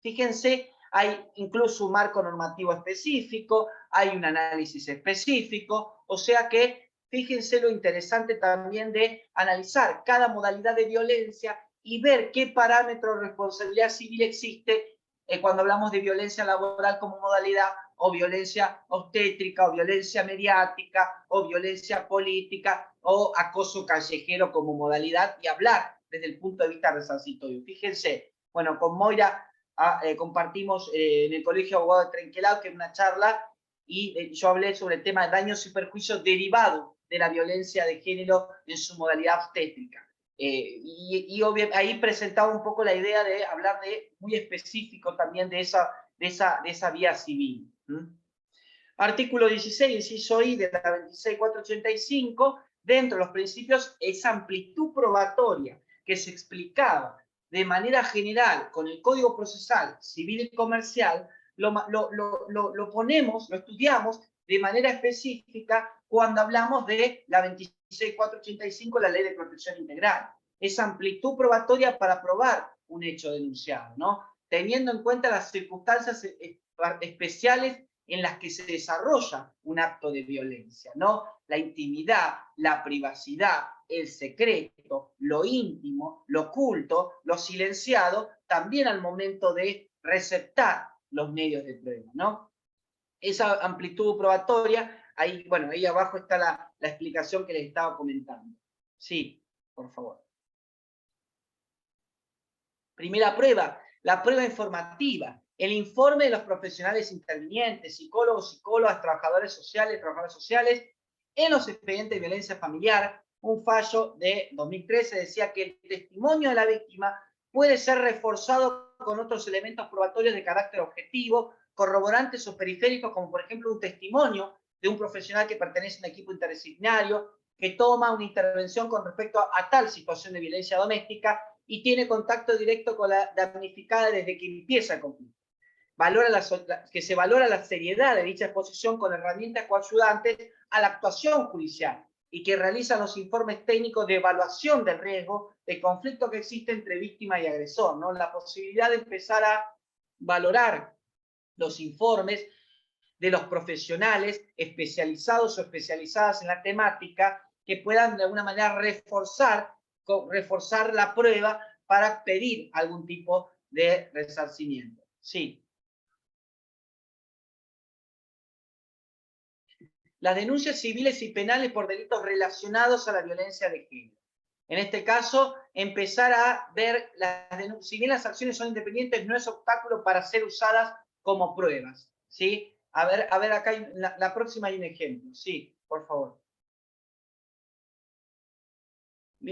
Fíjense, hay incluso un marco normativo específico, hay un análisis específico, o sea que fíjense lo interesante también de analizar cada modalidad de violencia y ver qué parámetro de responsabilidad civil existe cuando hablamos de violencia laboral como modalidad, o violencia obstétrica, o violencia mediática, o violencia política, o acoso callejero como modalidad, y hablar desde el punto de vista resarcitorio. Fíjense, bueno, con Moira compartimos en el Colegio de Abogados de Trenquelao, que es una charla, y yo hablé sobre el tema de daños y perjuicios derivados de la violencia de género en su modalidad obstétrica. Y ahí presentaba un poco la idea de hablar de muy específico también de esa vía civil. Artículo 16, inciso I de la 26485, dentro de los principios, esa amplitud probatoria que se explicaba de manera general con el Código Procesal Civil y Comercial, lo ponemos, lo estudiamos de manera específica cuando hablamos de la 26485, la Ley de Protección Integral. Esa amplitud probatoria para probar un hecho denunciado, ¿no? Teniendo en cuenta las circunstancias especiales en las que se desarrolla un acto de violencia, ¿no? La intimidad, la privacidad, el secreto, lo íntimo, lo oculto, lo silenciado, también al momento de receptar los medios de prueba, ¿no? Esa amplitud probatoria, ahí, bueno, ahí abajo está la explicación que les estaba comentando. Sí, por favor. Primera prueba, la prueba informativa. El informe de los profesionales intervinientes, psicólogos, psicólogas, trabajadores sociales, en los expedientes de violencia familiar, un fallo de 2013, decía que el testimonio de la víctima puede ser reforzado con otros elementos probatorios de carácter objetivo, corroborantes o periféricos, como por ejemplo un testimonio de un profesional que pertenece a un equipo interdisciplinario, que toma una intervención con respecto a tal situación de violencia doméstica y tiene contacto directo con la damnificada desde que empieza el conflicto. Que se valora la seriedad de dicha exposición con herramientas coayudantes a la actuación judicial y que realizan los informes técnicos de evaluación del riesgo de conflicto que existe entre víctima y agresor, ¿no? La posibilidad de empezar a valorar los informes de los profesionales especializados o especializadas en la temática que puedan de alguna manera reforzar la prueba para pedir algún tipo de resarcimiento. Sí. Las denuncias civiles y penales por delitos relacionados a la violencia de género. En este caso, empezar a ver, si bien las acciones son independientes, no es obstáculo para ser usadas como pruebas. ¿Sí? A ver acá la próxima hay un ejemplo. Sí, por favor.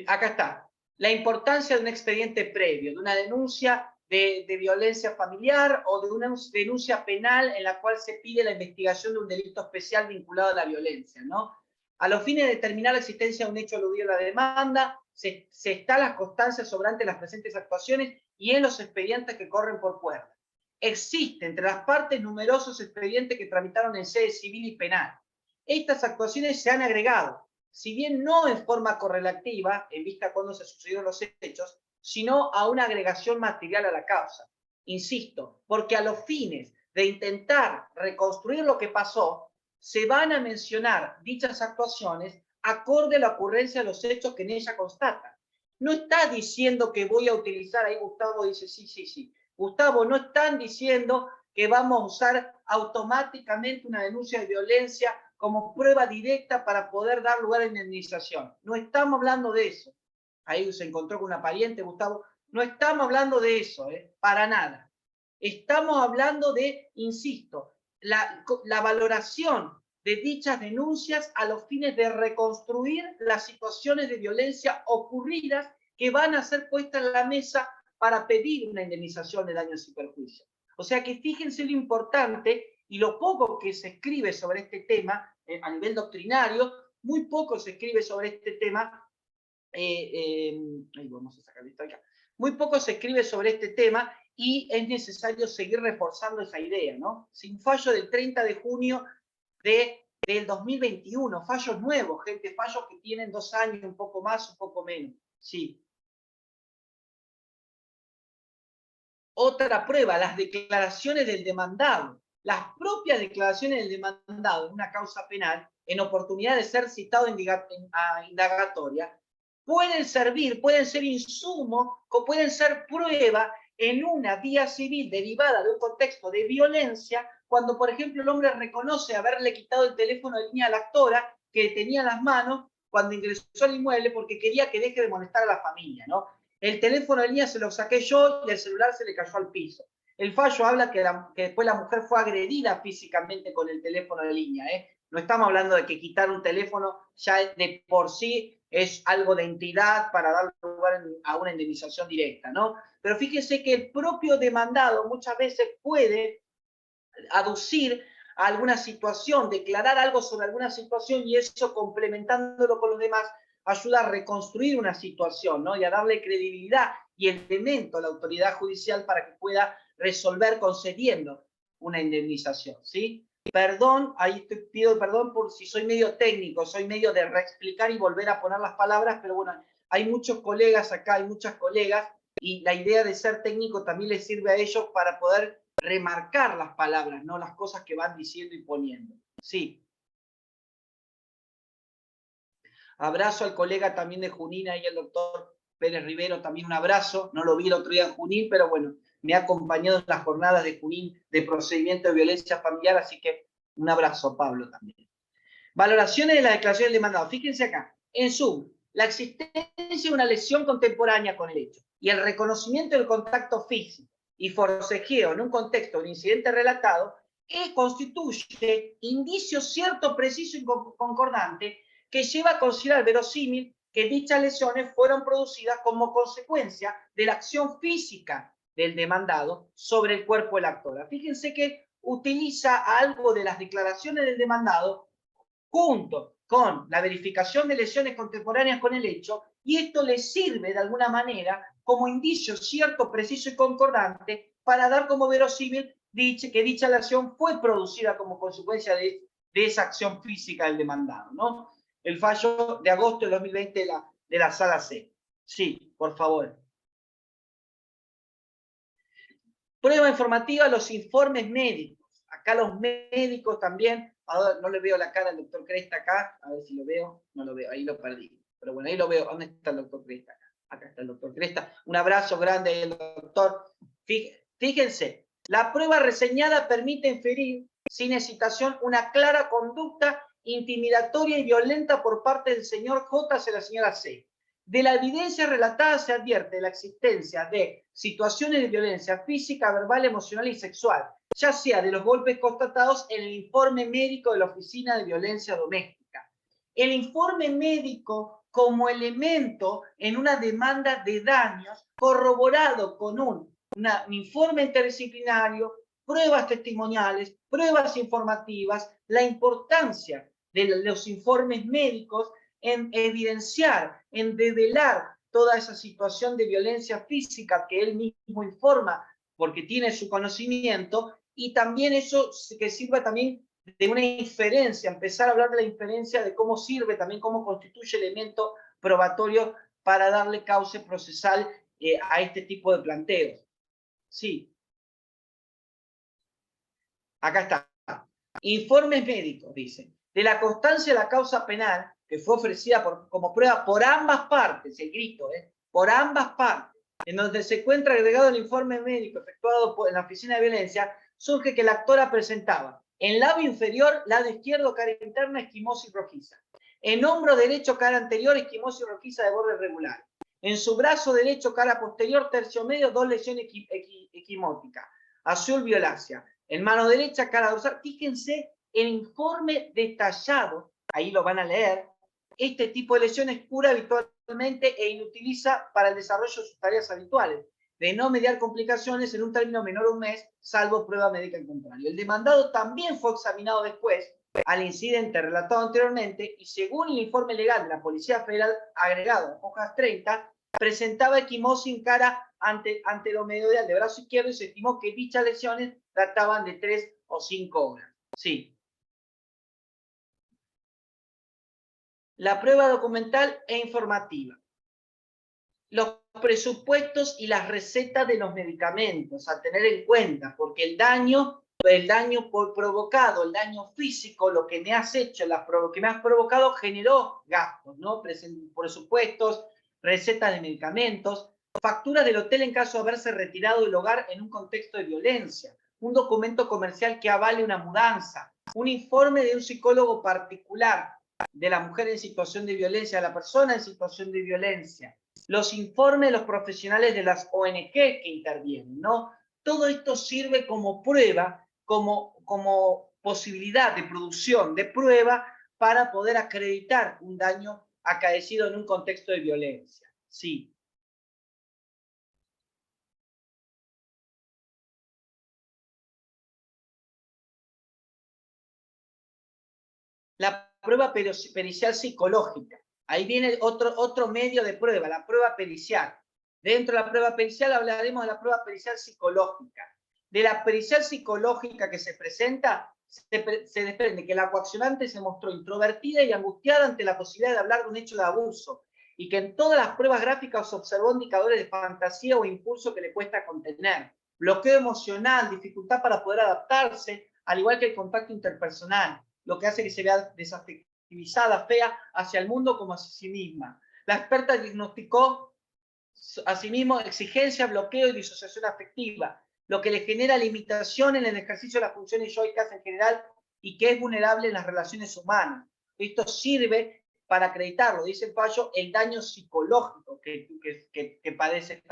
Acá está. La importancia de un expediente previo, de una denuncia de violencia familiar o de una denuncia penal en la cual se pide la investigación de un delito especial vinculado a la violencia, ¿no? A los fines de determinar la existencia de un hecho aludido a la demanda, se está las constancias sobrantes de las presentes actuaciones y en los expedientes que corren por puerta. Existe entre las partes numerosos expedientes que tramitaron en sede civil y penal. Estas actuaciones se han agregado, si bien no en forma correlativa, en vista cuando se sucedieron los hechos, sino a una agregación material a la causa. Insisto, porque a los fines de intentar reconstruir lo que pasó, se van a mencionar dichas actuaciones acorde a la ocurrencia de los hechos que en ella constatan. No está diciendo que voy a utilizar, ahí Gustavo dice sí. Gustavo, no están diciendo que vamos a usar automáticamente una denuncia de violencia como prueba directa para poder dar lugar a indemnización. No estamos hablando de eso. Ahí se encontró con una pariente, Gustavo. No estamos hablando de eso, para nada. Estamos hablando de, insisto, la valoración de dichas denuncias a los fines de reconstruir las situaciones de violencia ocurridas que van a ser puestas en la mesa para pedir una indemnización de daños y perjuicios. O sea que fíjense lo importante y lo poco que se escribe sobre este tema a nivel doctrinario, muy poco se escribe sobre este tema. Vamos a sacar esto acá. Muy poco se escribe sobre este tema y es necesario seguir reforzando esa idea, ¿no? Sin fallo del 30 de junio del 2021, fallos nuevos, gente, fallos que tienen 2 años, un poco más, un poco menos. Sí. Otra prueba, las declaraciones del demandado. Las propias declaraciones del demandado en una causa penal, en oportunidad de ser citado en indagatoria, pueden servir, pueden ser insumo, o pueden ser prueba en una vía civil derivada de un contexto de violencia, cuando, por ejemplo, el hombre reconoce haberle quitado el teléfono de línea a la actora que tenía en las manos cuando ingresó al inmueble porque quería que deje de molestar a la familia, ¿no? El teléfono de línea se lo saqué yo y el celular se le cayó al piso. El fallo habla que después la mujer fue agredida físicamente con el teléfono de línea, ¿eh? No estamos hablando de que quitar un teléfono ya de por sí es algo de entidad para dar lugar a una indemnización directa, ¿no? Pero fíjense que el propio demandado muchas veces puede aducir a alguna situación, declarar algo sobre alguna situación y eso complementándolo con los demás ayuda a reconstruir una situación, ¿no? Y a darle credibilidad y elemento a la autoridad judicial para que pueda resolver concediendo una indemnización, ¿sí? Perdón, ahí pido perdón por si soy medio técnico, soy medio de reexplicar y volver a poner las palabras, pero bueno, hay muchos colegas acá, hay muchas colegas, y la idea de ser técnico también les sirve a ellos para poder remarcar las palabras, no las cosas que van diciendo y poniendo. Sí. Abrazo al colega también de Junín, ahí el doctor Pérez Rivero, también un abrazo. No lo vi el otro día en Junín, pero bueno, me ha acompañado en las jornadas de Junín de procedimiento de violencia familiar, así que un abrazo, Pablo, también. Valoraciones de la declaración del demandado. Fíjense acá, en suma, la existencia de una lesión contemporánea con el hecho y el reconocimiento del contacto físico y forcejeo en un contexto de un incidente relatado constituye indicio cierto, preciso y concordante que lleva a considerar verosímil que dichas lesiones fueron producidas como consecuencia de la acción física del demandado sobre el cuerpo de la actora. Fíjense que utiliza algo de las declaraciones del demandado junto con la verificación de lesiones contemporáneas con el hecho, y esto le sirve de alguna manera como indicio cierto, preciso y concordante para dar como verosímil que dicha lesión fue producida como consecuencia de esa acción física del demandado, ¿no? El fallo de agosto de 2020 de la Sala C. Sí, por favor. Prueba informativa, los informes médicos. Acá los médicos también, ahora no le veo la cara al doctor Cresta acá, a ver si lo veo, no lo veo, ahí lo perdí. Pero bueno, ahí lo veo. ¿Dónde está el doctor Cresta? Acá está el doctor Cresta. Un abrazo grande ahí al doctor. Fíjense, la prueba reseñada permite inferir, sin hesitación, una clara conducta intimidatoria y violenta por parte del señor J hacia la señora C. De la evidencia relatada se advierte la existencia de situaciones de violencia física, verbal, emocional y sexual, ya sea de los golpes constatados en el informe médico de la Oficina de Violencia Doméstica. El informe médico como elemento en una demanda de daños corroborado con un informe interdisciplinario, pruebas testimoniales, pruebas informativas, la importancia de los informes médicos en evidenciar, en develar toda esa situación de violencia física que él mismo informa porque tiene su conocimiento, y también eso que sirva también de una inferencia, empezar a hablar de la inferencia de cómo sirve, también cómo constituye elemento probatorio para darle cauce procesal a este tipo de planteos. Sí. Acá está. Informes médicos, dice, de la constancia de la causa penal que fue ofrecida como prueba por ambas partes, el grito, por ambas partes, en donde se encuentra agregado el informe médico efectuado en la Oficina de Violencia, surge que la actora presentaba en labio inferior, lado izquierdo, cara interna, esquimosa y rojiza. En hombro derecho, cara anterior, esquimosa y rojiza de borde regular. En su brazo derecho, cara posterior, tercio medio, 2 lesiones equimóticas. Azul violácea. En mano derecha, cara dorsal. Fíjense el informe detallado, ahí lo van a leer. Este tipo de lesiones cura habitualmente e inutiliza para el desarrollo de sus tareas habituales, de no mediar complicaciones en un término menor a un mes, salvo prueba médica en contrario. El demandado también fue examinado después al incidente relatado anteriormente y según el informe legal de la Policía Federal agregado, hojas 30, presentaba equimosis en cara anteromedial de brazo izquierdo y se estimó que dichas lesiones databan de 3 o 5 horas. Sí. La prueba documental e informativa. Los presupuestos y las recetas de los medicamentos a tener en cuenta, porque el daño provocado, el daño físico, lo que me has hecho, lo que me has provocado generó gastos, ¿no? Presupuestos, recetas de medicamentos, facturas del hotel en caso de haberse retirado del hogar en un contexto de violencia, un documento comercial que avale una mudanza, un informe de un psicólogo particular de la mujer en situación de violencia, de la persona en situación de violencia, los informes de los profesionales de las ONG que intervienen, ¿no? Todo esto sirve como prueba, como posibilidad de producción de prueba para poder acreditar un daño acaecido en un contexto de violencia. Sí. La prueba pericial psicológica. Ahí viene otro medio de prueba, la prueba pericial. Dentro de la prueba pericial hablaremos de la prueba pericial psicológica. De la pericial psicológica que se presenta, se desprende que la coaccionante se mostró introvertida y angustiada ante la posibilidad de hablar de un hecho de abuso y que en todas las pruebas gráficas observó indicadores de fantasía o impulso que le cuesta contener, bloqueo emocional, dificultad para poder adaptarse, al igual que el contacto interpersonal, lo que hace que se vea desafectivizada, fea hacia el mundo como hacia sí misma. La experta diagnosticó asimismo exigencia, bloqueo y disociación afectiva, lo que le genera limitación en el ejercicio de las funciones yoicas en general y que es vulnerable en las relaciones humanas. Esto sirve para acreditarlo, dice el fallo, el daño psicológico que padece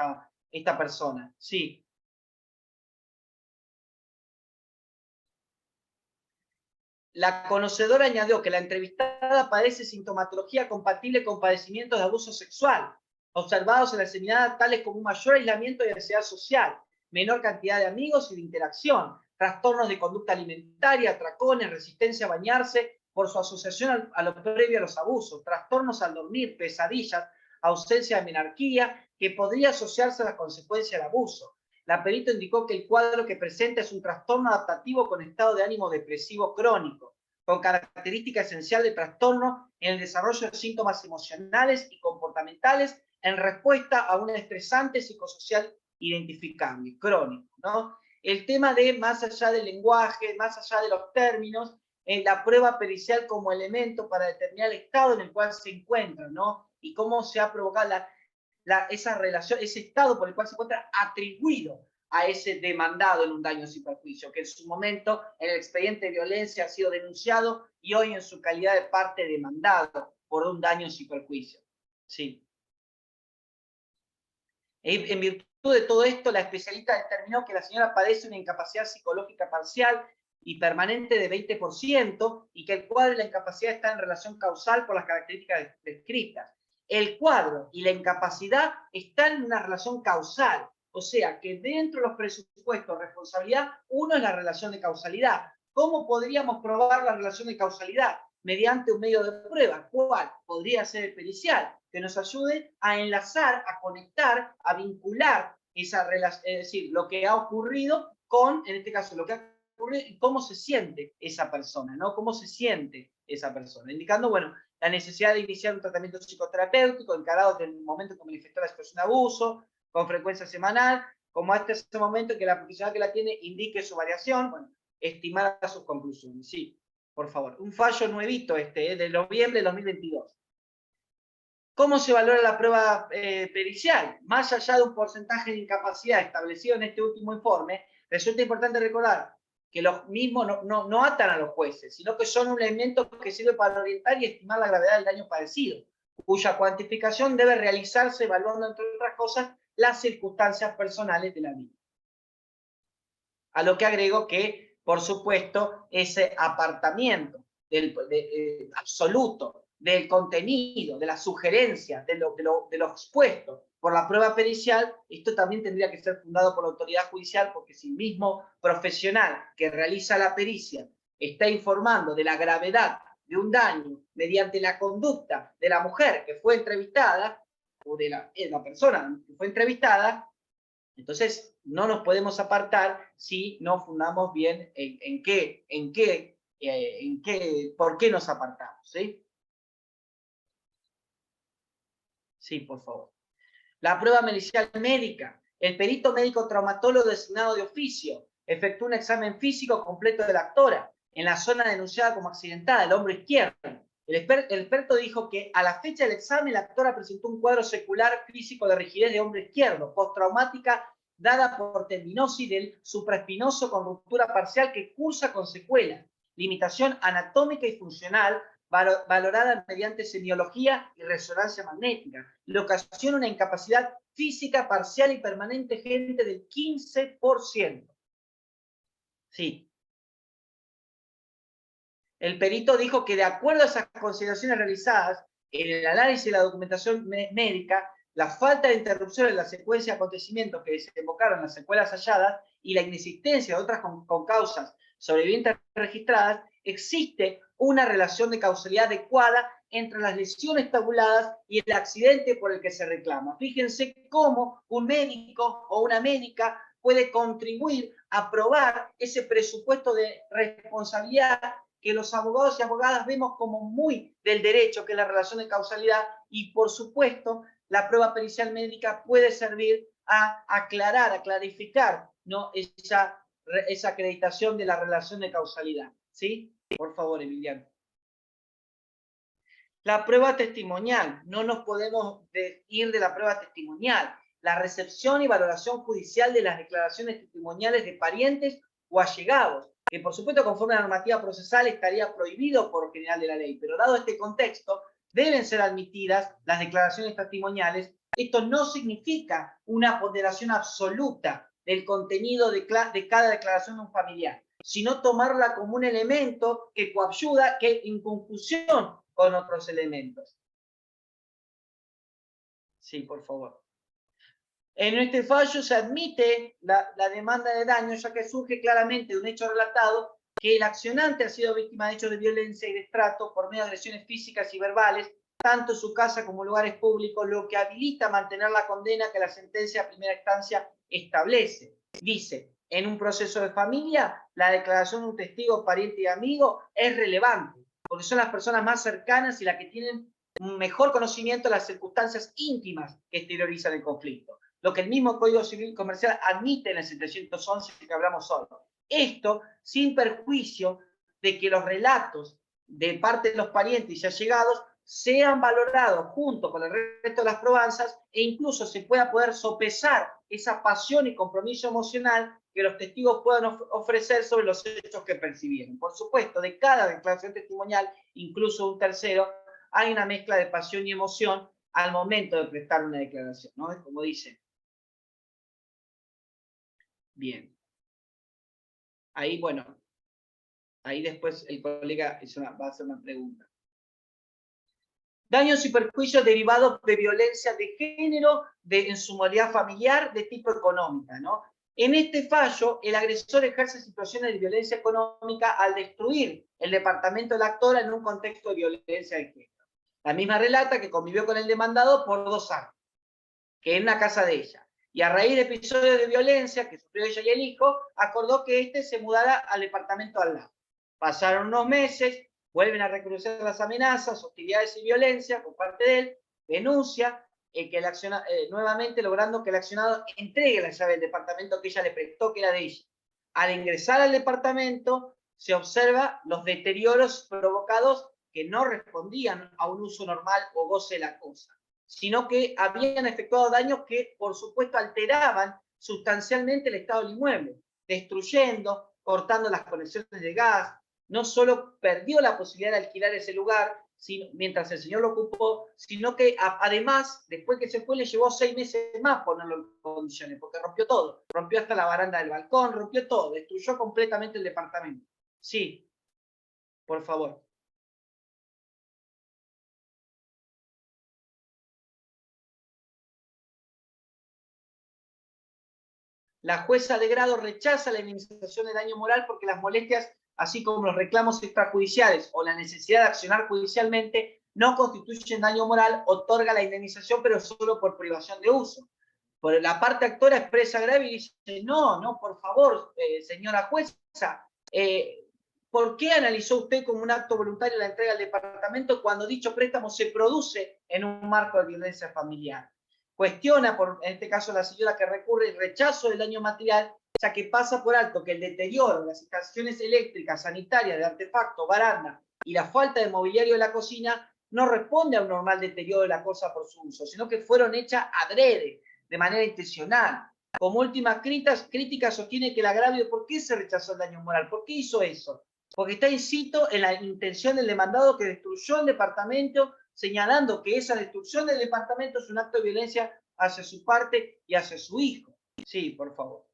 esta persona. Sí. La conocedora añadió que la entrevistada padece sintomatología compatible con padecimientos de abuso sexual, observados en la examinada tales como un mayor aislamiento y ansiedad social, menor cantidad de amigos y de interacción, trastornos de conducta alimentaria, atracones, resistencia a bañarse por su asociación a lo previo a los abusos, trastornos al dormir, pesadillas, ausencia de menarquía, que podría asociarse a las consecuencias del abuso. La perito indicó que el cuadro que presenta es un trastorno adaptativo con estado de ánimo depresivo crónico, con característica esencial de trastorno en el desarrollo de síntomas emocionales y comportamentales en respuesta a un estresante psicosocial identificable, crónico, ¿no? El tema de, más allá del lenguaje, más allá de los términos, la prueba pericial como elemento para determinar el estado en el cual se encuentra, ¿no? Y cómo se ha provocado esa relación, ese estado por el cual se encuentra atribuido a ese demandado en un daño sin perjuicio, que en su momento en el expediente de violencia ha sido denunciado y hoy en su calidad de parte demandado por un daño sin perjuicio. Sí. En virtud de todo esto, la especialista determinó que la señora padece una incapacidad psicológica parcial y permanente de 20% y que el cuadro y la incapacidad están en relación causal por las características descritas. El cuadro y la incapacidad están en una relación causal, o sea que dentro de los presupuestos de responsabilidad, uno es la relación de causalidad. ¿Cómo podríamos probar la relación de causalidad? Mediante un medio de prueba. ¿Cuál? Podría ser el pericial, que nos ayude a enlazar, a conectar, a vincular esa relación, es decir, lo que ha ocurrido con, en este caso, lo que ha ocurrido y cómo se siente esa persona, ¿no? Cómo se siente esa persona, indicando, bueno, la necesidad de iniciar un tratamiento psicoterapéutico encarado desde el momento que manifestó la situación de abuso, con frecuencia semanal, como hasta ese momento que la profesional que la tiene indique su variación, bueno, estimar sus conclusiones. Sí, por favor. Un fallo nuevito de noviembre de 2022. ¿Cómo se valora la prueba pericial? Más allá de un porcentaje de incapacidad establecido en este último informe, resulta importante recordar que los mismos no atan a los jueces, sino que son un elemento que sirve para orientar y estimar la gravedad del daño padecido, cuya cuantificación debe realizarse evaluando, entre otras cosas, las circunstancias personales de la víctima. A lo que agrego que, por supuesto, ese apartamiento absoluto del contenido, de las sugerencias, de lo expuesto por la prueba pericial, esto también tendría que ser fundado por la autoridad judicial, porque si el mismo profesional que realiza la pericia está informando de la gravedad de un daño mediante la conducta de la mujer que fue entrevistada, o de la persona que fue entrevistada, entonces no nos podemos apartar si no fundamos bien por qué nos apartamos, ¿sí? Sí, por favor. La prueba pericial médica. El perito médico traumatólogo designado de oficio efectuó un examen físico completo de la actora en la zona denunciada como accidentada, el hombro izquierdo. El experto dijo que a la fecha del examen la actora presentó un cuadro secular físico de rigidez de hombro izquierdo, postraumática dada por tendinosis del supraespinoso con ruptura parcial que cursa con secuelas, limitación anatómica y funcional valorada mediante semiología y resonancia magnética. Le ocasiona una incapacidad física parcial y permanente del 15%. Sí. El perito dijo que de acuerdo a esas consideraciones realizadas en el análisis de la documentación médica, la falta de interrupción en la secuencia de acontecimientos que desembocaron en las secuelas halladas y la inexistencia de otras con causas sobrevivientes registradas, existe una relación de causalidad adecuada entre las lesiones tabuladas y el accidente por el que se reclama. Fíjense cómo un médico o una médica puede contribuir a probar ese presupuesto de responsabilidad que los abogados y abogadas vemos como muy del derecho, que es la relación de causalidad, y por supuesto la prueba pericial médica puede servir a aclarar, a clarificar, ¿no? esa acreditación de la relación de causalidad. ¿Sí? Por favor, Emiliano. La prueba testimonial. No nos podemos ir de la prueba testimonial. La recepción y valoración judicial de las declaraciones testimoniales de parientes o allegados, que por supuesto conforme a la normativa procesal estaría prohibido por general de la ley, pero dado este contexto, deben ser admitidas las declaraciones testimoniales. Esto no significa una ponderación absoluta del contenido de cada declaración de un familiar. sino tomarla como un elemento que coayuda, que en conjunción con otros elementos. Sí, por favor. En este fallo se admite la demanda de daño, ya que surge claramente de un hecho relatado que el accionante ha sido víctima de hechos de violencia y destrato por medio de agresiones físicas y verbales, tanto en su casa como en lugares públicos, lo que habilita a mantener la condena que la sentencia de primera instancia establece. Dice, en un proceso de familia, la declaración de un testigo, pariente y amigo es relevante, porque son las personas más cercanas y las que tienen un mejor conocimiento de las circunstancias íntimas que exteriorizan el conflicto. Lo que el mismo Código Civil Comercial admite en el 711 que hablamos hoy. Esto sin perjuicio de que los relatos de parte de los parientes y allegados sean valorados junto con el resto de las probanzas e incluso se pueda poder sopesar esa pasión y compromiso emocional que los testigos puedan ofrecer sobre los hechos que percibieron. Por supuesto, de cada declaración testimonial, incluso un tercero, hay una mezcla de pasión y emoción al momento de prestar una declaración, ¿no? Es como dice. Bien. Ahí, bueno, ahí después el colega va a hacer una pregunta. Daños y perjuicios derivados de violencia de género, en su modalidad familiar, de tipo económica, ¿no? En este fallo, el agresor ejerce situaciones de violencia económica al destruir el departamento de la actora en un contexto de violencia de género. La misma relata que convivió con el demandado por 2 años, que en una casa de ella. Y a raíz de episodios de violencia que sufrió ella y el hijo, acordó que éste se mudara al departamento al lado. Pasaron unos meses, vuelven a recrudecer las amenazas, hostilidades y violencia por parte de él, denuncia nuevamente logrando que el accionado entregue la llave del departamento que ella le prestó, que era de ella. Al ingresar al departamento, se observa los deterioros provocados que no respondían a un uso normal o goce de la cosa, sino que habían efectuado daños que, por supuesto, alteraban sustancialmente el estado del inmueble, destruyendo, cortando las conexiones de gas. No solo perdió la posibilidad de alquilar ese lugar mientras el señor lo ocupó, sino que además, después que se fue, le llevó 6 meses más ponerlo en condiciones, porque rompió todo. Rompió hasta la baranda del balcón, rompió todo, destruyó completamente el departamento. Sí, por favor. La jueza de grado rechaza la indemnización de daño moral porque las molestias, así como los reclamos extrajudiciales o la necesidad de accionar judicialmente, no constituyen daño moral, otorga la indemnización, pero solo por privación de uso. Por la parte actora expresa grave y dice, no, por favor, señora jueza, ¿por qué analizó usted como un acto voluntario la entrega al departamento cuando dicho préstamo se produce en un marco de violencia familiar? Cuestiona, en este caso la señora que recurre, el rechazo del daño material, ya que pasa por alto que el deterioro de las instalaciones eléctricas, sanitarias, de artefactos, baranda y la falta de mobiliario de la cocina no responde a un normal deterioro de la cosa por su uso, sino que fueron hechas adrede, de manera intencional. Como última crítica sostiene que el agravio, ¿por qué se rechazó el daño moral? ¿Por qué hizo eso? Porque está incito en la intención del demandado que destruyó el departamento, señalando que esa destrucción del departamento es un acto de violencia hacia su parte y hacia su hijo. Sí, por favor.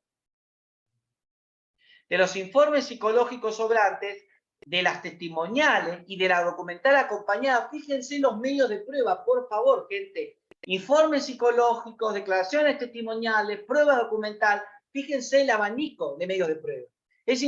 De los informes psicológicos sobrantes, de las testimoniales y de la documental acompañada, fíjense los medios de prueba, por favor, gente. Informes psicológicos, declaraciones testimoniales, prueba documental, fíjense el abanico de medios de prueba. Es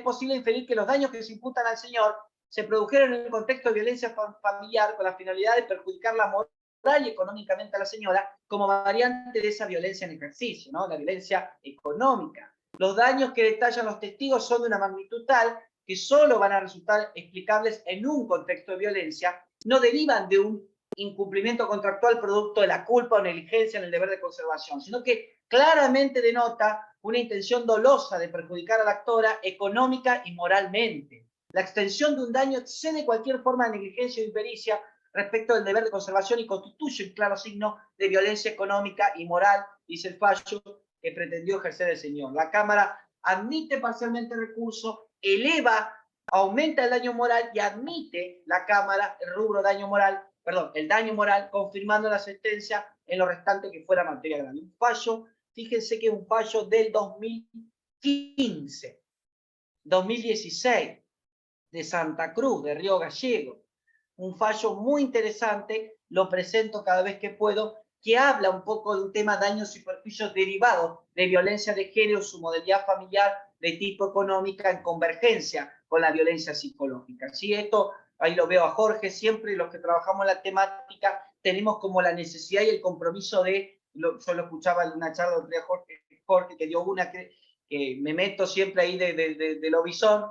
posible inferir que los daños que se imputan al señor se produjeron en un contexto de violencia familiar con la finalidad de perjudicar la moral y económicamente a la señora como variante de esa violencia en ejercicio, ¿no? La violencia económica. Los daños que detallan los testigos son de una magnitud tal que solo van a resultar explicables en un contexto de violencia, no derivan de un incumplimiento contractual producto de la culpa o negligencia en el deber de conservación, sino que claramente denota una intención dolosa de perjudicar a la actora económica y moralmente. La extensión de un daño excede cualquier forma de negligencia o impericia respecto del deber de conservación y constituye un claro signo de violencia económica y moral, dice el fallo que pretendió ejercer el señor. La Cámara admite parcialmente el recurso, aumenta el daño moral y admite la Cámara el rubro daño moral, el daño moral, confirmando la sentencia en lo restante que fuera materia grave. Un fallo, fíjense que es un fallo del 2015. 2016, de Santa Cruz, de Río Gallego. Un fallo muy interesante, lo presento cada vez que puedo, que habla un poco de un tema de daños y perjuicios derivados de violencia de género, su modalidad familiar de tipo económica en convergencia con la violencia psicológica. ¿Sí? Esto, ahí lo veo a Jorge, siempre los que trabajamos en la temática tenemos como la necesidad y el compromiso de, yo lo escuchaba en una charla de Jorge que dio una que me meto siempre ahí de lobizón,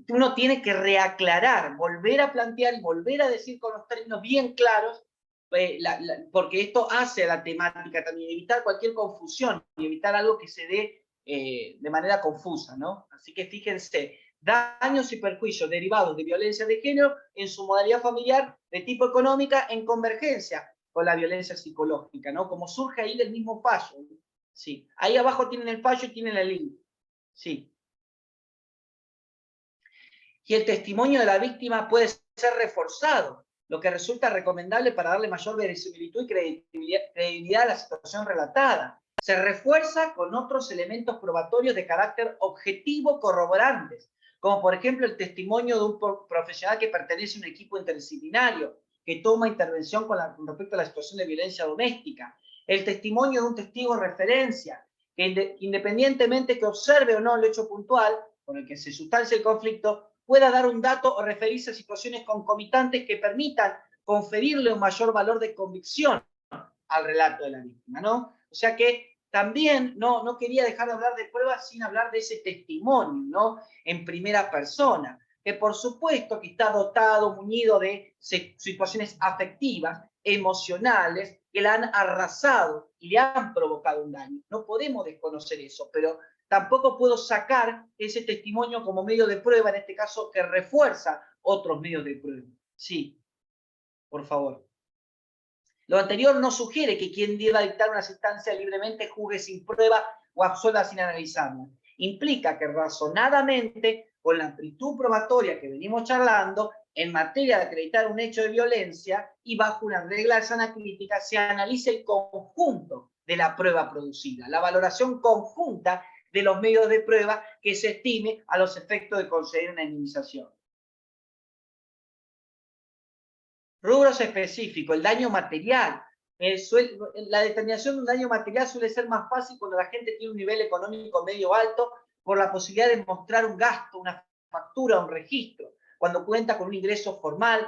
uno tiene que reaclarar, volver a plantear y volver a decir con los términos bien claros, porque esto hace a la temática también, evitar cualquier confusión y evitar algo que se dé de manera confusa, ¿no? Así que fíjense, daños y perjuicios derivados de violencia de género en su modalidad familiar de tipo económica en convergencia con la violencia psicológica, ¿no? Como surge ahí del mismo fallo. Sí, ahí abajo tienen el fallo y tienen el link. Sí. Y el testimonio de la víctima puede ser reforzado, lo que resulta recomendable para darle mayor verosimilitud y credibilidad a la situación relatada. Se refuerza con otros elementos probatorios de carácter objetivo corroborantes, como por ejemplo el testimonio de un profesional que pertenece a un equipo interdisciplinario, que toma intervención con respecto a la situación de violencia doméstica, el testimonio de un testigo de referencia, que independientemente que observe o no el hecho puntual con el que se sustancia el conflicto, pueda dar un dato o referirse a situaciones concomitantes que permitan conferirle un mayor valor de convicción al relato de la víctima, ¿no? O sea que también no quería dejar de hablar de pruebas sin hablar de ese testimonio, ¿no? En primera persona, que por supuesto que está dotado, muñido de situaciones afectivas, emocionales, que la han arrasado y le han provocado un daño. No podemos desconocer eso, pero tampoco puedo sacar ese testimonio como medio de prueba, en este caso, que refuerza otros medios de prueba. Sí, por favor. Lo anterior no sugiere que quien deba dictar una sentencia libremente juzgue sin prueba o absuelva sin analizarla. Implica que razonadamente, con la amplitud probatoria que venimos charlando, en materia de acreditar un hecho de violencia y bajo una regla de sana crítica, se analice el conjunto de la prueba producida, la valoración conjunta de los medios de prueba que se estime a los efectos de conceder una indemnización. Rubros específicos, el daño material. La determinación de un daño material suele ser más fácil cuando la gente tiene un nivel económico medio alto por la posibilidad de mostrar un gasto, una factura, un registro, cuando cuenta con un ingreso formal,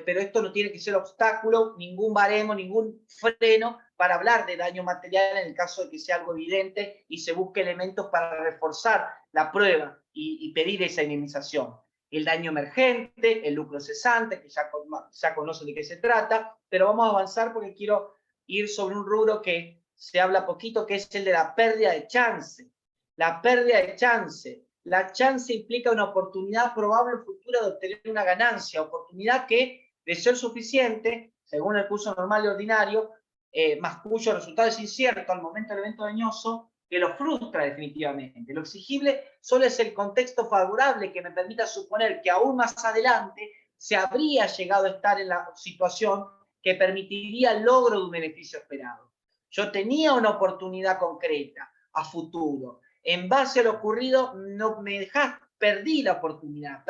pero esto no tiene que ser obstáculo, ningún baremo, ningún freno para hablar de daño material en el caso de que sea algo evidente y se busque elementos para reforzar la prueba y pedir esa indemnización. El daño emergente, el lucro cesante, que ya conocen de qué se trata, pero vamos a avanzar porque quiero ir sobre un rubro que se habla poquito, que es el de la pérdida de chance. La pérdida de chance. La chance implica una oportunidad probable futura de obtener una ganancia, oportunidad que, de ser suficiente, según el curso normal y ordinario, más cuyo resultado es incierto al momento del evento dañoso, que lo frustra definitivamente. Lo exigible solo es el contexto favorable que me permita suponer que aún más adelante se habría llegado a estar en la situación que permitiría el logro de un beneficio esperado. Yo tenía una oportunidad concreta a futuro. En base a lo ocurrido, no me dejaste, perdí la oportunidad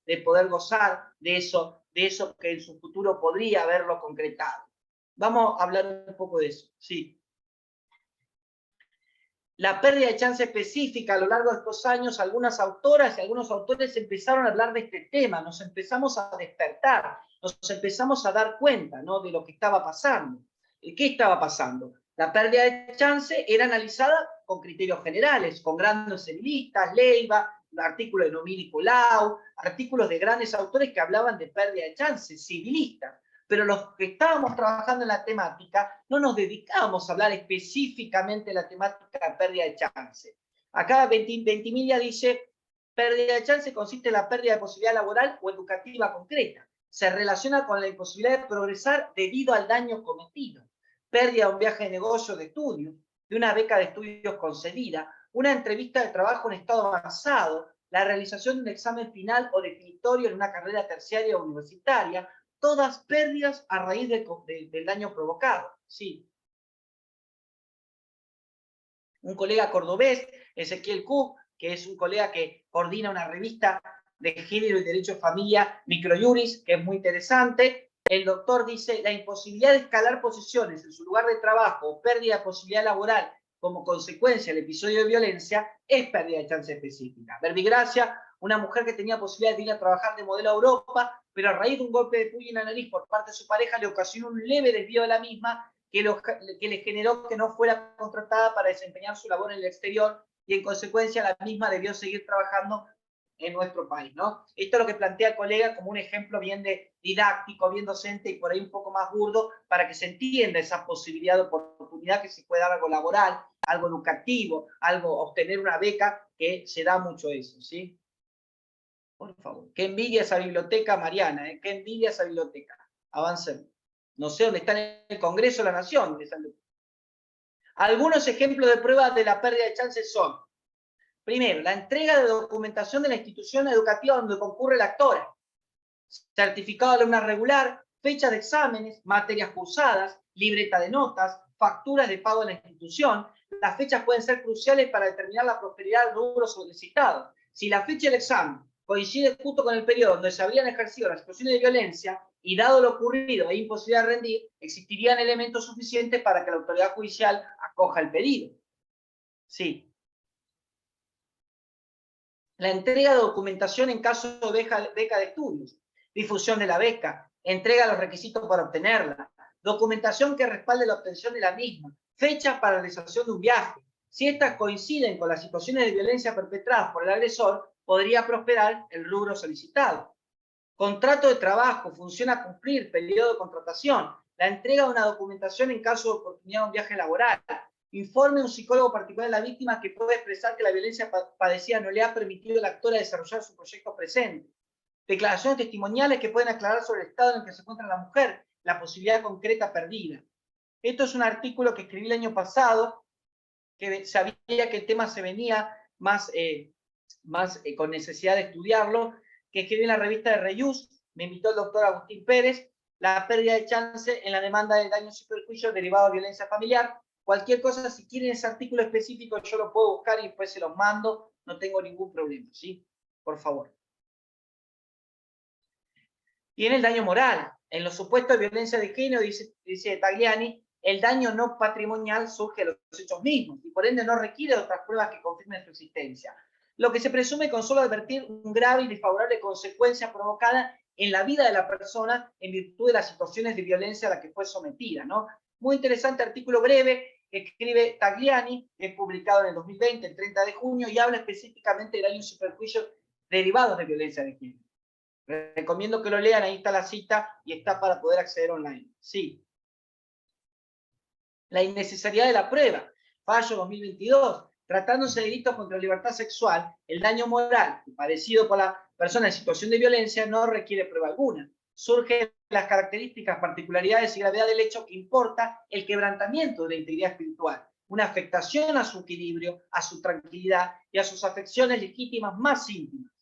de poder gozar de eso que en su futuro podría haberlo concretado. Vamos a hablar un poco de eso, sí. La pérdida de chance específica a lo largo de estos años, algunas autoras y algunos autores empezaron a hablar de este tema, nos empezamos a despertar, nos empezamos a dar cuenta, ¿no?, de lo que estaba pasando. ¿Qué estaba pasando? La pérdida de chance era analizada con criterios generales, con grandes civilistas, Leiva, artículos de Noemí Nicolau, artículos de grandes autores que hablaban de pérdida de chance, civilistas. Pero los que estábamos trabajando en la temática no nos dedicábamos a hablar específicamente de la temática de pérdida de chance. Acá Ventimiglia dice, pérdida de chance consiste en la pérdida de posibilidad laboral o educativa concreta. Se relaciona con la imposibilidad de progresar debido al daño cometido. Pérdida de un viaje de negocio, de estudio, de una beca de estudios concedida, una entrevista de trabajo en estado avanzado, la realización de un examen final o definitorio en una carrera terciaria o universitaria, todas pérdidas a raíz del daño provocado. Sí. un colega cordobés, Ezequiel Cook, que es un colega que coordina una revista de género y derecho de familia, Microjuris, que es muy interesante. El doctor dice, la imposibilidad de escalar posiciones en su lugar de trabajo o pérdida de posibilidad laboral como consecuencia del episodio de violencia es pérdida de chance específica. Verbigracia, una mujer que tenía posibilidad de ir a trabajar de modelo a Europa, pero a raíz de un golpe de puño en la nariz por parte de su pareja le ocasionó un leve desvío de la misma que le generó que no fuera contratada para desempeñar su labor en el exterior y en consecuencia la misma debió seguir trabajando en nuestro país, ¿no? Esto es lo que plantea el colega como un ejemplo bien didáctico, bien docente y por ahí un poco más burdo para que se entienda esa posibilidad de oportunidad que se puede dar algo laboral, algo educativo, algo, obtener una beca, que se da mucho eso, ¿sí? Por favor. Qué envidia esa biblioteca, Mariana, ¿eh? Qué envidia esa biblioteca. Avancemos. No sé dónde está en el Congreso de la Nación. Algunos ejemplos de pruebas de la pérdida de chances son: primero, la entrega de documentación de la institución educativa donde concurre la actora, certificado de alumna regular, fecha de exámenes, materias cursadas, libreta de notas, facturas de pago de la institución. Las fechas pueden ser cruciales para determinar la prosperidad del rubro solicitado. Si la fecha del examen coincide justo con el periodo donde se habrían ejercido las situaciones de violencia y dado lo ocurrido e imposibilidad de rendir, existirían elementos suficientes para que la autoridad judicial acoja el pedido. Sí. La entrega de documentación en caso de beca de estudios, difusión de la beca, entrega de los requisitos para obtenerla, documentación que respalde la obtención de la misma, fechas para la realización de un viaje. Si estas coinciden con las situaciones de violencia perpetradas por el agresor, podría prosperar el rubro solicitado. Contrato de trabajo, función a cumplir, periodo de contratación, la entrega de una documentación en caso de oportunidad de un viaje laboral, informe un psicólogo particular de la víctima que puede expresar que la violencia padecida no le ha permitido a la actora desarrollar su proyecto presente, declaraciones testimoniales que pueden aclarar sobre el estado en el que se encuentra la mujer, la posibilidad concreta perdida. Esto es un artículo que escribí el año pasado, que sabía que el tema se venía más con necesidad de estudiarlo, que escribí en la revista de Reyús, me invitó el doctor Agustín Pérez, la pérdida de chance en la demanda de daños y perjuicios derivados de violencia familiar. Cualquier cosa, si quieren ese artículo específico, yo lo puedo buscar y después se los mando, no tengo ningún problema, ¿sí? Por favor. Tiene el daño moral. En los supuestos de violencia de género, dice Tagliani, el daño no patrimonial surge de los hechos mismos y por ende no requiere de otras pruebas que confirmen su existencia. Lo que se presume con solo advertir un grave y desfavorable consecuencia provocada en la vida de la persona en virtud de las situaciones de violencia a la que fue sometida, ¿no? Muy interesante artículo breve que escribe Tagliani, que es publicado en el 2020, el 30 de junio, y habla específicamente de daños y perjuicios derivados de violencia de género. Recomiendo que lo lean, ahí está la cita y está para poder acceder online. Sí. La innecesariedad de la prueba, fallo 2022. Tratándose de delitos contra la libertad sexual, el daño moral padecido por la persona en situación de violencia no requiere prueba alguna. Surgen las características, particularidades y gravedad del hecho que importa el quebrantamiento de la integridad espiritual, una afectación a su equilibrio, a su tranquilidad y a sus afecciones legítimas más íntimas.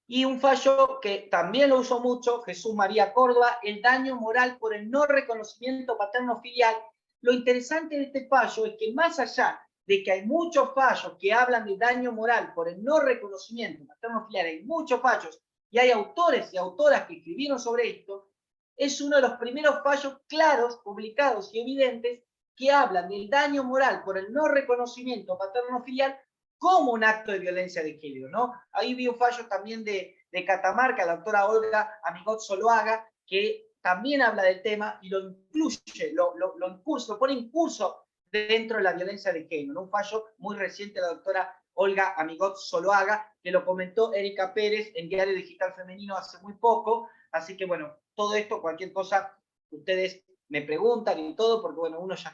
Y un fallo que también lo usó mucho Jesús María Córdoba, el daño moral por el no reconocimiento paterno-filial. Lo interesante de este fallo es que más allá de que hay muchos fallos que hablan de daño moral por el no reconocimiento paterno-filial, hay muchos fallos y hay autores y autoras que escribieron sobre esto, es uno de los primeros fallos claros, publicados y evidentes que hablan del daño moral por el no reconocimiento paterno-filial como un acto de violencia de género, ¿no? Ahí vi un fallo también de Catamarca, la doctora Olga Amigot Zoloaga, que también habla del tema y lo incluye, lo pone en curso dentro de la violencia de género, ¿no? Un fallo muy reciente de la doctora Olga Amigot Zoloaga, que lo comentó Erika Pérez en Diario Digital Femenino hace muy poco, así que bueno, todo esto, cualquier cosa, ustedes me preguntan y todo, porque bueno, uno ya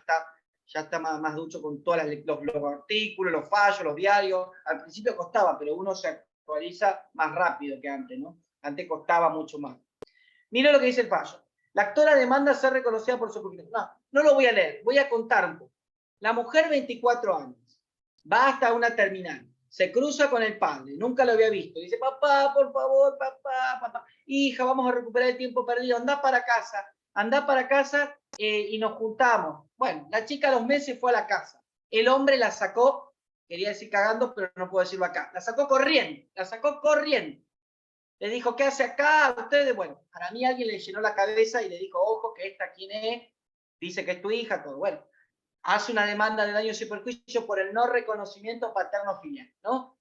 está más ducho con todos los artículos, los fallos, los diarios. Al principio costaba, pero uno se actualiza más rápido que antes, ¿no? Antes costaba mucho más. Mira lo que dice el fallo. La actora demanda ser reconocida por su publicación. No lo voy a leer, voy a contar un poco. La mujer, 24 años, va hasta una terminal, se cruza con el padre, nunca lo había visto. Dice, papá, por favor, papá, hija, vamos a recuperar el tiempo perdido, anda para casa. andá para casa y nos juntamos. Bueno, la chica a los meses fue a la casa. El hombre la sacó, quería decir cagando, pero no puedo decirlo acá. La sacó corriendo, Le dijo, ¿qué hace acá ustedes? Bueno, para mí alguien le llenó la cabeza y le dijo, ojo, que esta quién es, dice que es tu hija, todo. Bueno, hace una demanda de daños y perjuicios por el no reconocimiento paterno-filial, ¿no?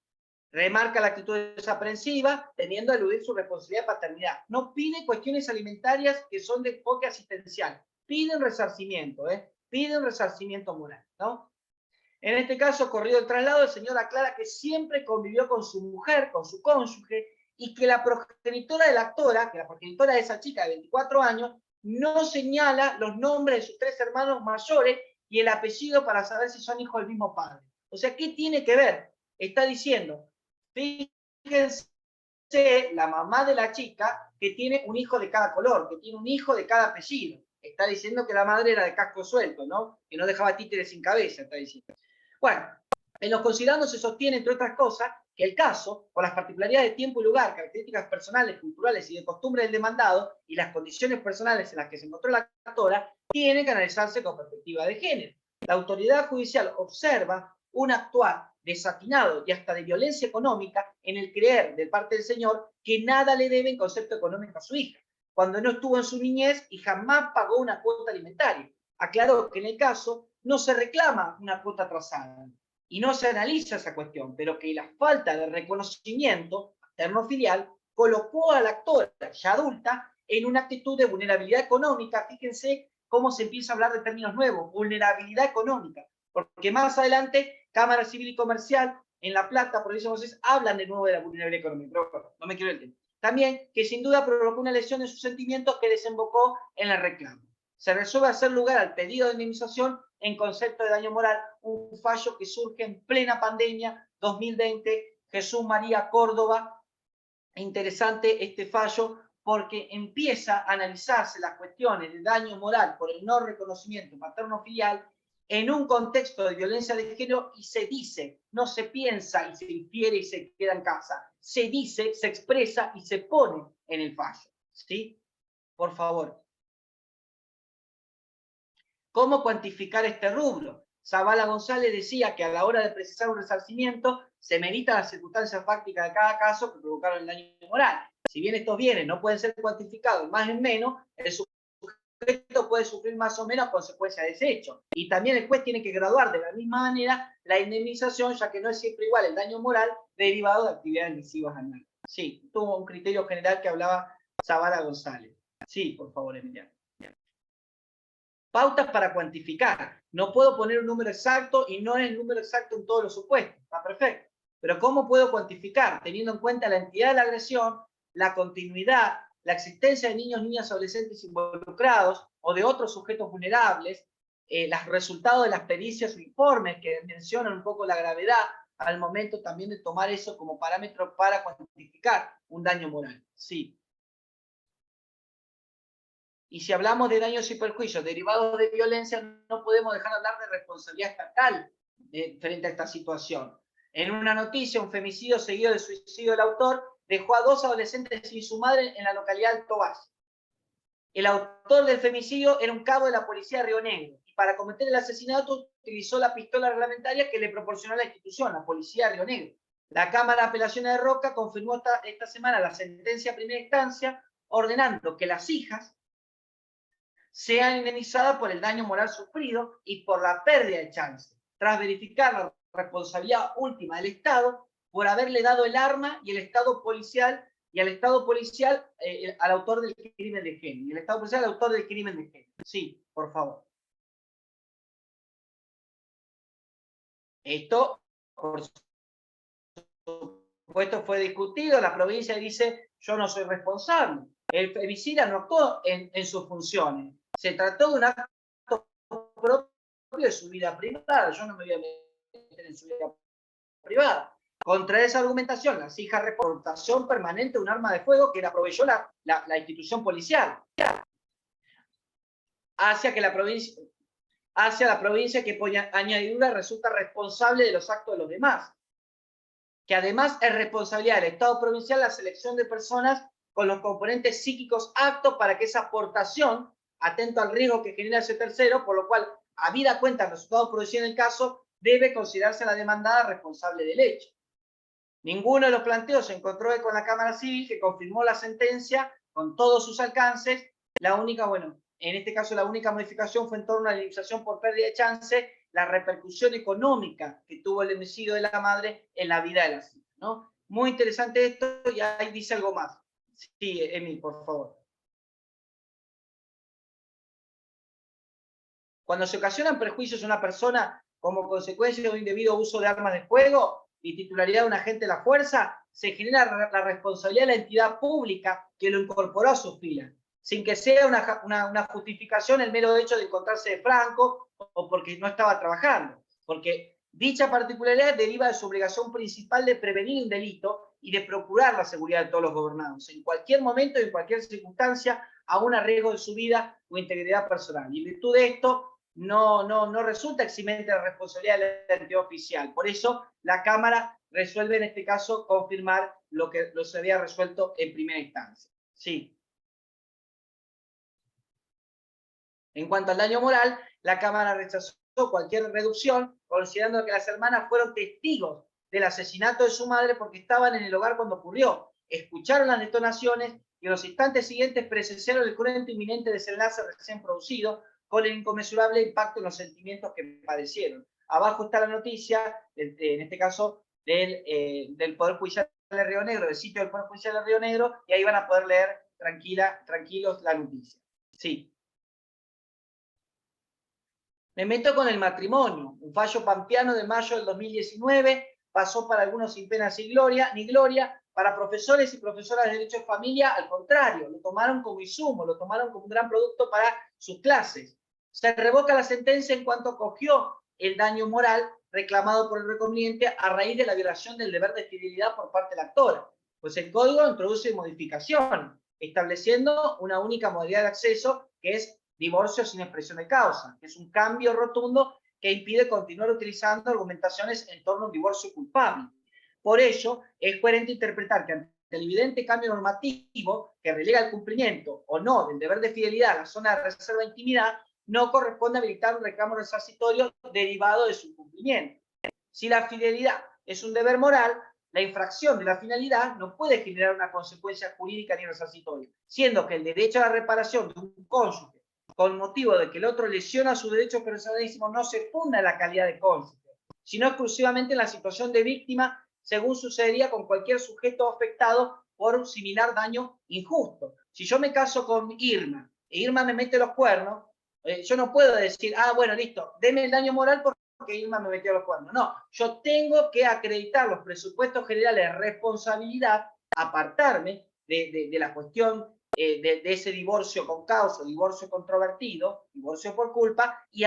Remarca la actitud desaprensiva, teniendo a eludir su responsabilidad de paternidad. No pide cuestiones alimentarias que son de enfoque asistencial. Piden resarcimiento, piden resarcimiento moral, ¿no? En este caso, corrido el traslado, el señor aclara que siempre convivió con su mujer, con su cónyuge, y que la progenitora de la actora, que la progenitora de esa chica de 24 años, no señala los nombres de sus 3 hermanos mayores y el apellido para saber si son hijos del mismo padre. O sea, ¿qué tiene que ver? Está diciendo, fíjense, la mamá de la chica que tiene un hijo de cada color, que tiene un hijo de cada apellido. Está diciendo que la madre era de casco suelto, ¿no? Que no dejaba títeres sin cabeza, está diciendo. Bueno, en los considerandos se sostiene, entre otras cosas, que el caso, por las particularidades de tiempo y lugar, características personales, culturales y de costumbre del demandado, y las condiciones personales en las que se encontró la actora, tiene que analizarse con perspectiva de género. La autoridad judicial observa un actuar desatinado y hasta de violencia económica en el creer de parte del señor que nada le debe en concepto económico a su hija, cuando no estuvo en su niñez y jamás pagó una cuota alimentaria. Aclaró que en el caso no se reclama una cuota atrasada y no se analiza esa cuestión, pero que la falta de reconocimiento paterno-filial colocó a la actora ya adulta en una actitud de vulnerabilidad económica. Fíjense cómo se empieza a hablar de términos nuevos, vulnerabilidad económica, porque más adelante Cámara Civil y Comercial en La Plata, provincia de Buenos Aires, hablan de nuevo de la vulnerabilidad económica, pero no me quiero el tema. También que sin duda provocó una lesión en sus sentimientos que desembocó en el reclamo. Se resuelve hacer lugar al pedido de indemnización en concepto de daño moral, un fallo que surge en plena pandemia 2020, Jesús María Córdoba. Interesante este fallo porque empieza a analizarse las cuestiones de daño moral por el no reconocimiento paterno-filial en un contexto de violencia de género y se dice, no se piensa y se infiere y se queda en casa, se dice, se expresa y se pone en el fallo, ¿sí? Por favor. ¿Cómo cuantificar este rubro? Zavala González decía que a la hora de precisar un resarcimiento se meditan las circunstancias fácticas de cada caso que provocaron el daño moral. Si bien estos bienes no pueden ser cuantificados más en menos, el sujeto puede sufrir más o menos consecuencias de ese hecho. Y también el juez tiene que graduar de la misma manera la indemnización, ya que no es siempre igual el daño moral derivado de actividades lesivas anuales. Sí, tuvo un criterio general que hablaba Zavala González. Sí, por favor, Emiliano. Pautas para cuantificar. No puedo poner un número exacto y no es el número exacto en todos los supuestos. Está perfecto. Pero ¿cómo puedo cuantificar? Teniendo en cuenta la entidad de la agresión, la continuidad, la existencia de niños, niñas, adolescentes involucrados o de otros sujetos vulnerables, los resultados de las pericias o informes que mencionan un poco la gravedad al momento también de tomar eso como parámetro para cuantificar un daño moral. Sí. Y si hablamos de daños y perjuicios derivados de violencia, no podemos dejar de hablar de responsabilidad estatal frente a esta situación. En una noticia, un femicidio seguido de suicidio del autor dejó a 2 adolescentes sin su madre en la localidad de Alto Valle. El autor del femicidio era un cabo de la policía de Río Negro y para cometer el asesinato utilizó la pistola reglamentaria que le proporcionó la institución, la policía de Río Negro. La Cámara de Apelaciones de Roca confirmó esta semana la sentencia a primera instancia ordenando que las hijas sean indemnizadas por el daño moral sufrido y por la pérdida de chance, tras verificar la responsabilidad última del Estado por haberle dado el arma y el Estado policial al autor del crimen de género. Y el Estado policial al autor del crimen de género. Sí, por favor. Esto, por supuesto, fue discutido. La provincia dice, yo no soy responsable. El femicida no actuó en sus funciones. Se trató de un acto propio de su vida privada. Yo no me voy a meter en su vida privada. Contra esa argumentación, las hijas reportación permanente de un arma de fuego que la proveyó la institución policial. Hacia la provincia que por añadidura resulta responsable de los actos de los demás. Que además es responsabilidad del Estado provincial la selección de personas con los componentes psíquicos aptos para que esa aportación atento al riesgo que genera ese tercero, por lo cual, habida cuenta del resultado producido en el caso, debe considerarse la demandada responsable del hecho. Ninguno de los planteos se encontró con la Cámara Civil, que confirmó la sentencia con todos sus alcances. La única, bueno, en este caso la única modificación fue en torno a la indemnización por pérdida de chance, la repercusión económica que tuvo el homicidio de la madre en la vida de la hija, ¿no? Muy interesante esto, y ahí dice algo más. Sí, Emi, por favor. Cuando se ocasionan perjuicios a una persona como consecuencia de un indebido uso de armas de fuego y titularidad de un agente de la fuerza, se genera la responsabilidad de la entidad pública que lo incorporó a sus filas, sin que sea una justificación el mero hecho de encontrarse de franco o porque no estaba trabajando, porque dicha particularidad deriva de su obligación principal de prevenir un delito y de procurar la seguridad de todos los gobernados, en cualquier momento y en cualquier circunstancia, aún a riesgo de su vida o integridad personal. Y en virtud de esto, no resulta eximente de la responsabilidad de la entidad oficial. Por eso, la Cámara resuelve en este caso confirmar lo que se había resuelto en primera instancia. Sí. En cuanto al daño moral, la Cámara rechazó cualquier reducción, considerando que las hermanas fueron testigos del asesinato de su madre porque estaban en el hogar cuando ocurrió, escucharon las detonaciones y en los instantes siguientes presenciaron el cruento inminente desenlace recién producido, con el inconmensurable impacto en los sentimientos que padecieron. Abajo está la noticia, en este caso, del Poder Judicial de Río Negro, del sitio del Poder Judicial de Río Negro, y ahí van a poder leer tranquilos la noticia. Sí. Me meto con el matrimonio. Un fallo pampeano de mayo del 2019 pasó para algunos sin pena ni gloria. Para profesores y profesoras de Derecho de Familia, al contrario, lo tomaron como insumo, lo tomaron como un gran producto para sus clases. Se revoca la sentencia en cuanto cogió el daño moral reclamado por el reconveniente a raíz de la violación del deber de fidelidad por parte de la actora. Pues el código introduce modificación, estableciendo una única modalidad de acceso, que es divorcio sin expresión de causa, que es un cambio rotundo que impide continuar utilizando argumentaciones en torno a un divorcio culpable. Por ello, es coherente interpretar que ante el evidente cambio normativo que relega el cumplimiento o no del deber de fidelidad a la zona de reserva de intimidad, no corresponde habilitar un reclamo resarcitorio derivado de su cumplimiento. Si la fidelidad es un deber moral, la infracción de la finalidad no puede generar una consecuencia jurídica ni resarcitoria, siendo que el derecho a la reparación de un cónyuge con motivo de que el otro lesiona sus derechos personalísimos no se funda en la calidad de cónyuge, sino exclusivamente en la situación de víctima, según sucedería con cualquier sujeto afectado por un similar daño injusto. Si yo me caso con Irma e Irma me mete los cuernos, yo no puedo decir, bueno, listo, deme el daño moral porque Irma me metió los cuernos. No, yo tengo que acreditar los presupuestos generales de responsabilidad, apartarme de la cuestión de ese divorcio con causa, divorcio controvertido, divorcio por culpa, y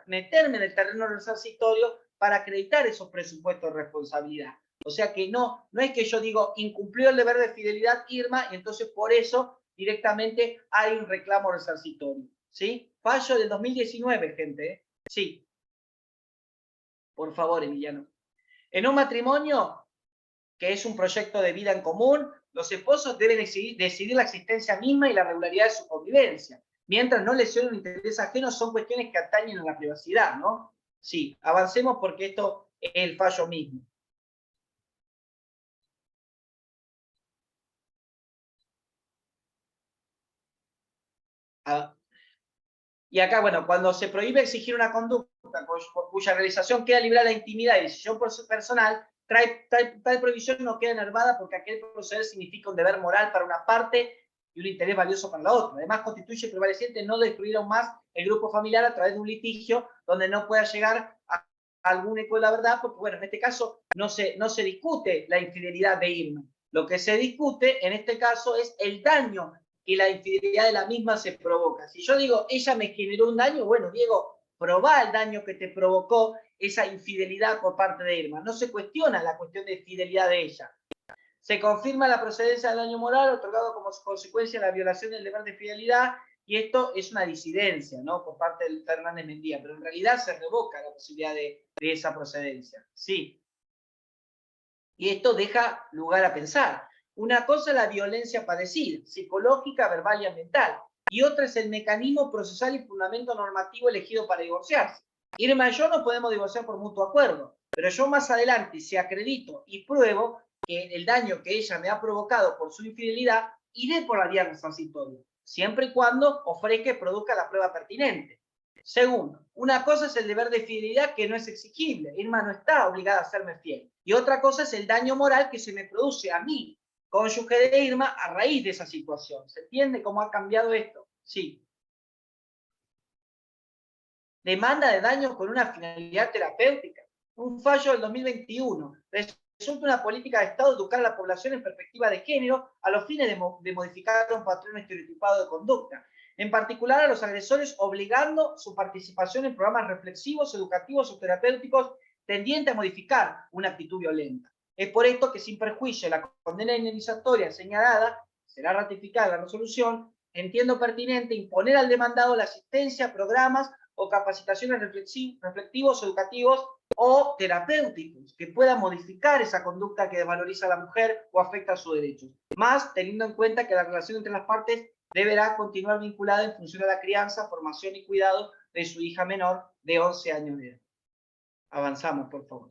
meterme en el terreno resarcitorio para acreditar esos presupuestos de responsabilidad. O sea que no es que yo digo, incumplió el deber de fidelidad Irma, y entonces por eso directamente hay un reclamo resarcitorio. ¿Sí? Fallo del 2019, gente. ¿eh? Sí. Por favor, Emiliano. En un matrimonio, que es un proyecto de vida en común, los esposos deben decidir la existencia misma y la regularidad de su convivencia. Mientras no lesionen un interés ajeno, son cuestiones que atañen a la privacidad, ¿no? Sí, avancemos porque esto es el fallo mismo. Y acá, bueno, cuando se prohíbe exigir una conducta cuya realización queda librada de la intimidad y decisión personal, tal prohibición no queda enervada porque aquel proceder significa un deber moral para una parte y un interés valioso para la otra. Además, constituye prevaleciente no destruir aún más el grupo familiar a través de un litigio donde no pueda llegar a algún eco de la verdad, porque, bueno, en este caso no se discute la infidelidad de Irma. Lo que se discute en este caso es el daño que la infidelidad de la misma se provoca. Si yo digo, ella me generó un daño, bueno, Diego, probá el daño que te provocó esa infidelidad por parte de Irma. No se cuestiona la cuestión de fidelidad de ella. Se confirma la procedencia del daño moral otorgado como consecuencia de la violación del deber de fidelidad, y esto es una disidencia, ¿no? Por parte del Fernández Mendía, pero en realidad se revoca la posibilidad de esa procedencia. Sí. Y esto deja lugar a pensar. Una cosa es la violencia padecida, psicológica, verbal y ambiental. y otra es el mecanismo procesal y fundamento normativo elegido para divorciarse. Irma y yo no podemos divorciar por mutuo acuerdo, pero yo más adelante, si acredito y pruebo que el daño que ella me ha provocado por su infidelidad, iré por la vía resarcitoria, siempre y cuando ofrezca y produzca la prueba pertinente. Segundo, una cosa es el deber de fidelidad que no es exigible. Irma no está obligada a serme fiel. Y otra cosa es el daño moral que se me produce a mí, cónyuge de Irma, a raíz de esa situación. ¿Se entiende cómo ha cambiado esto? Sí. Demanda de daño con una finalidad terapéutica. Un fallo del 2021. Resulta una política de Estado educar a la población en perspectiva de género a los fines de modificar un patrón estereotipado de conducta. En particular a los agresores, obligando su participación en programas reflexivos, educativos o terapéuticos tendientes a modificar una actitud violenta. Es por esto que, sin perjuicio de la condena indemnizatoria señalada, será ratificada la resolución, entiendo pertinente imponer al demandado la asistencia a programas o capacitaciones reflexivos, educativos o terapéuticos que puedan modificar esa conducta que desvaloriza a la mujer o afecta a sus derechos. Más teniendo en cuenta que la relación entre las partes deberá continuar vinculada en función de la crianza, formación y cuidado de su hija menor de 11 años de edad. Avanzamos, por favor.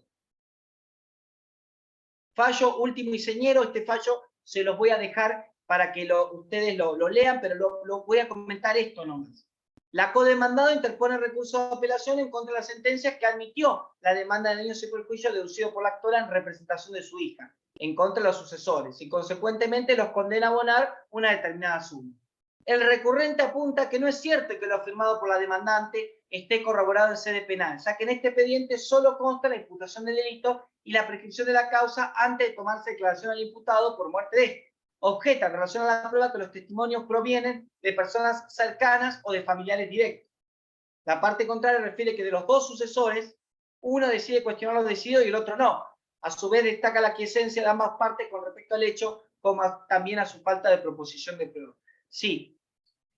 Fallo último y señero. Este fallo se los voy a dejar para que ustedes lo lean, pero lo voy a comentar esto nomás. La codemandada interpone recurso de apelación en contra de las sentencias que admitió la demanda de daños y perjuicios deducido por la actora en representación de su hija, en contra de los sucesores, y consecuentemente los condena a abonar una determinada suma. El recurrente apunta que no es cierto que lo afirmado por la demandante esté corroborado en sede penal, ya que en este expediente solo consta la imputación del delito y la prescripción de la causa antes de tomarse declaración al imputado por muerte de este. Objeta en relación a la prueba que los testimonios provienen de personas cercanas o de familiares directos. La parte contraria refiere que de los dos sucesores, uno decide cuestionar lo decidido y el otro no. A su vez destaca la aquiescencia de ambas partes con respecto al hecho, como también a su falta de proposición de prueba. Sí,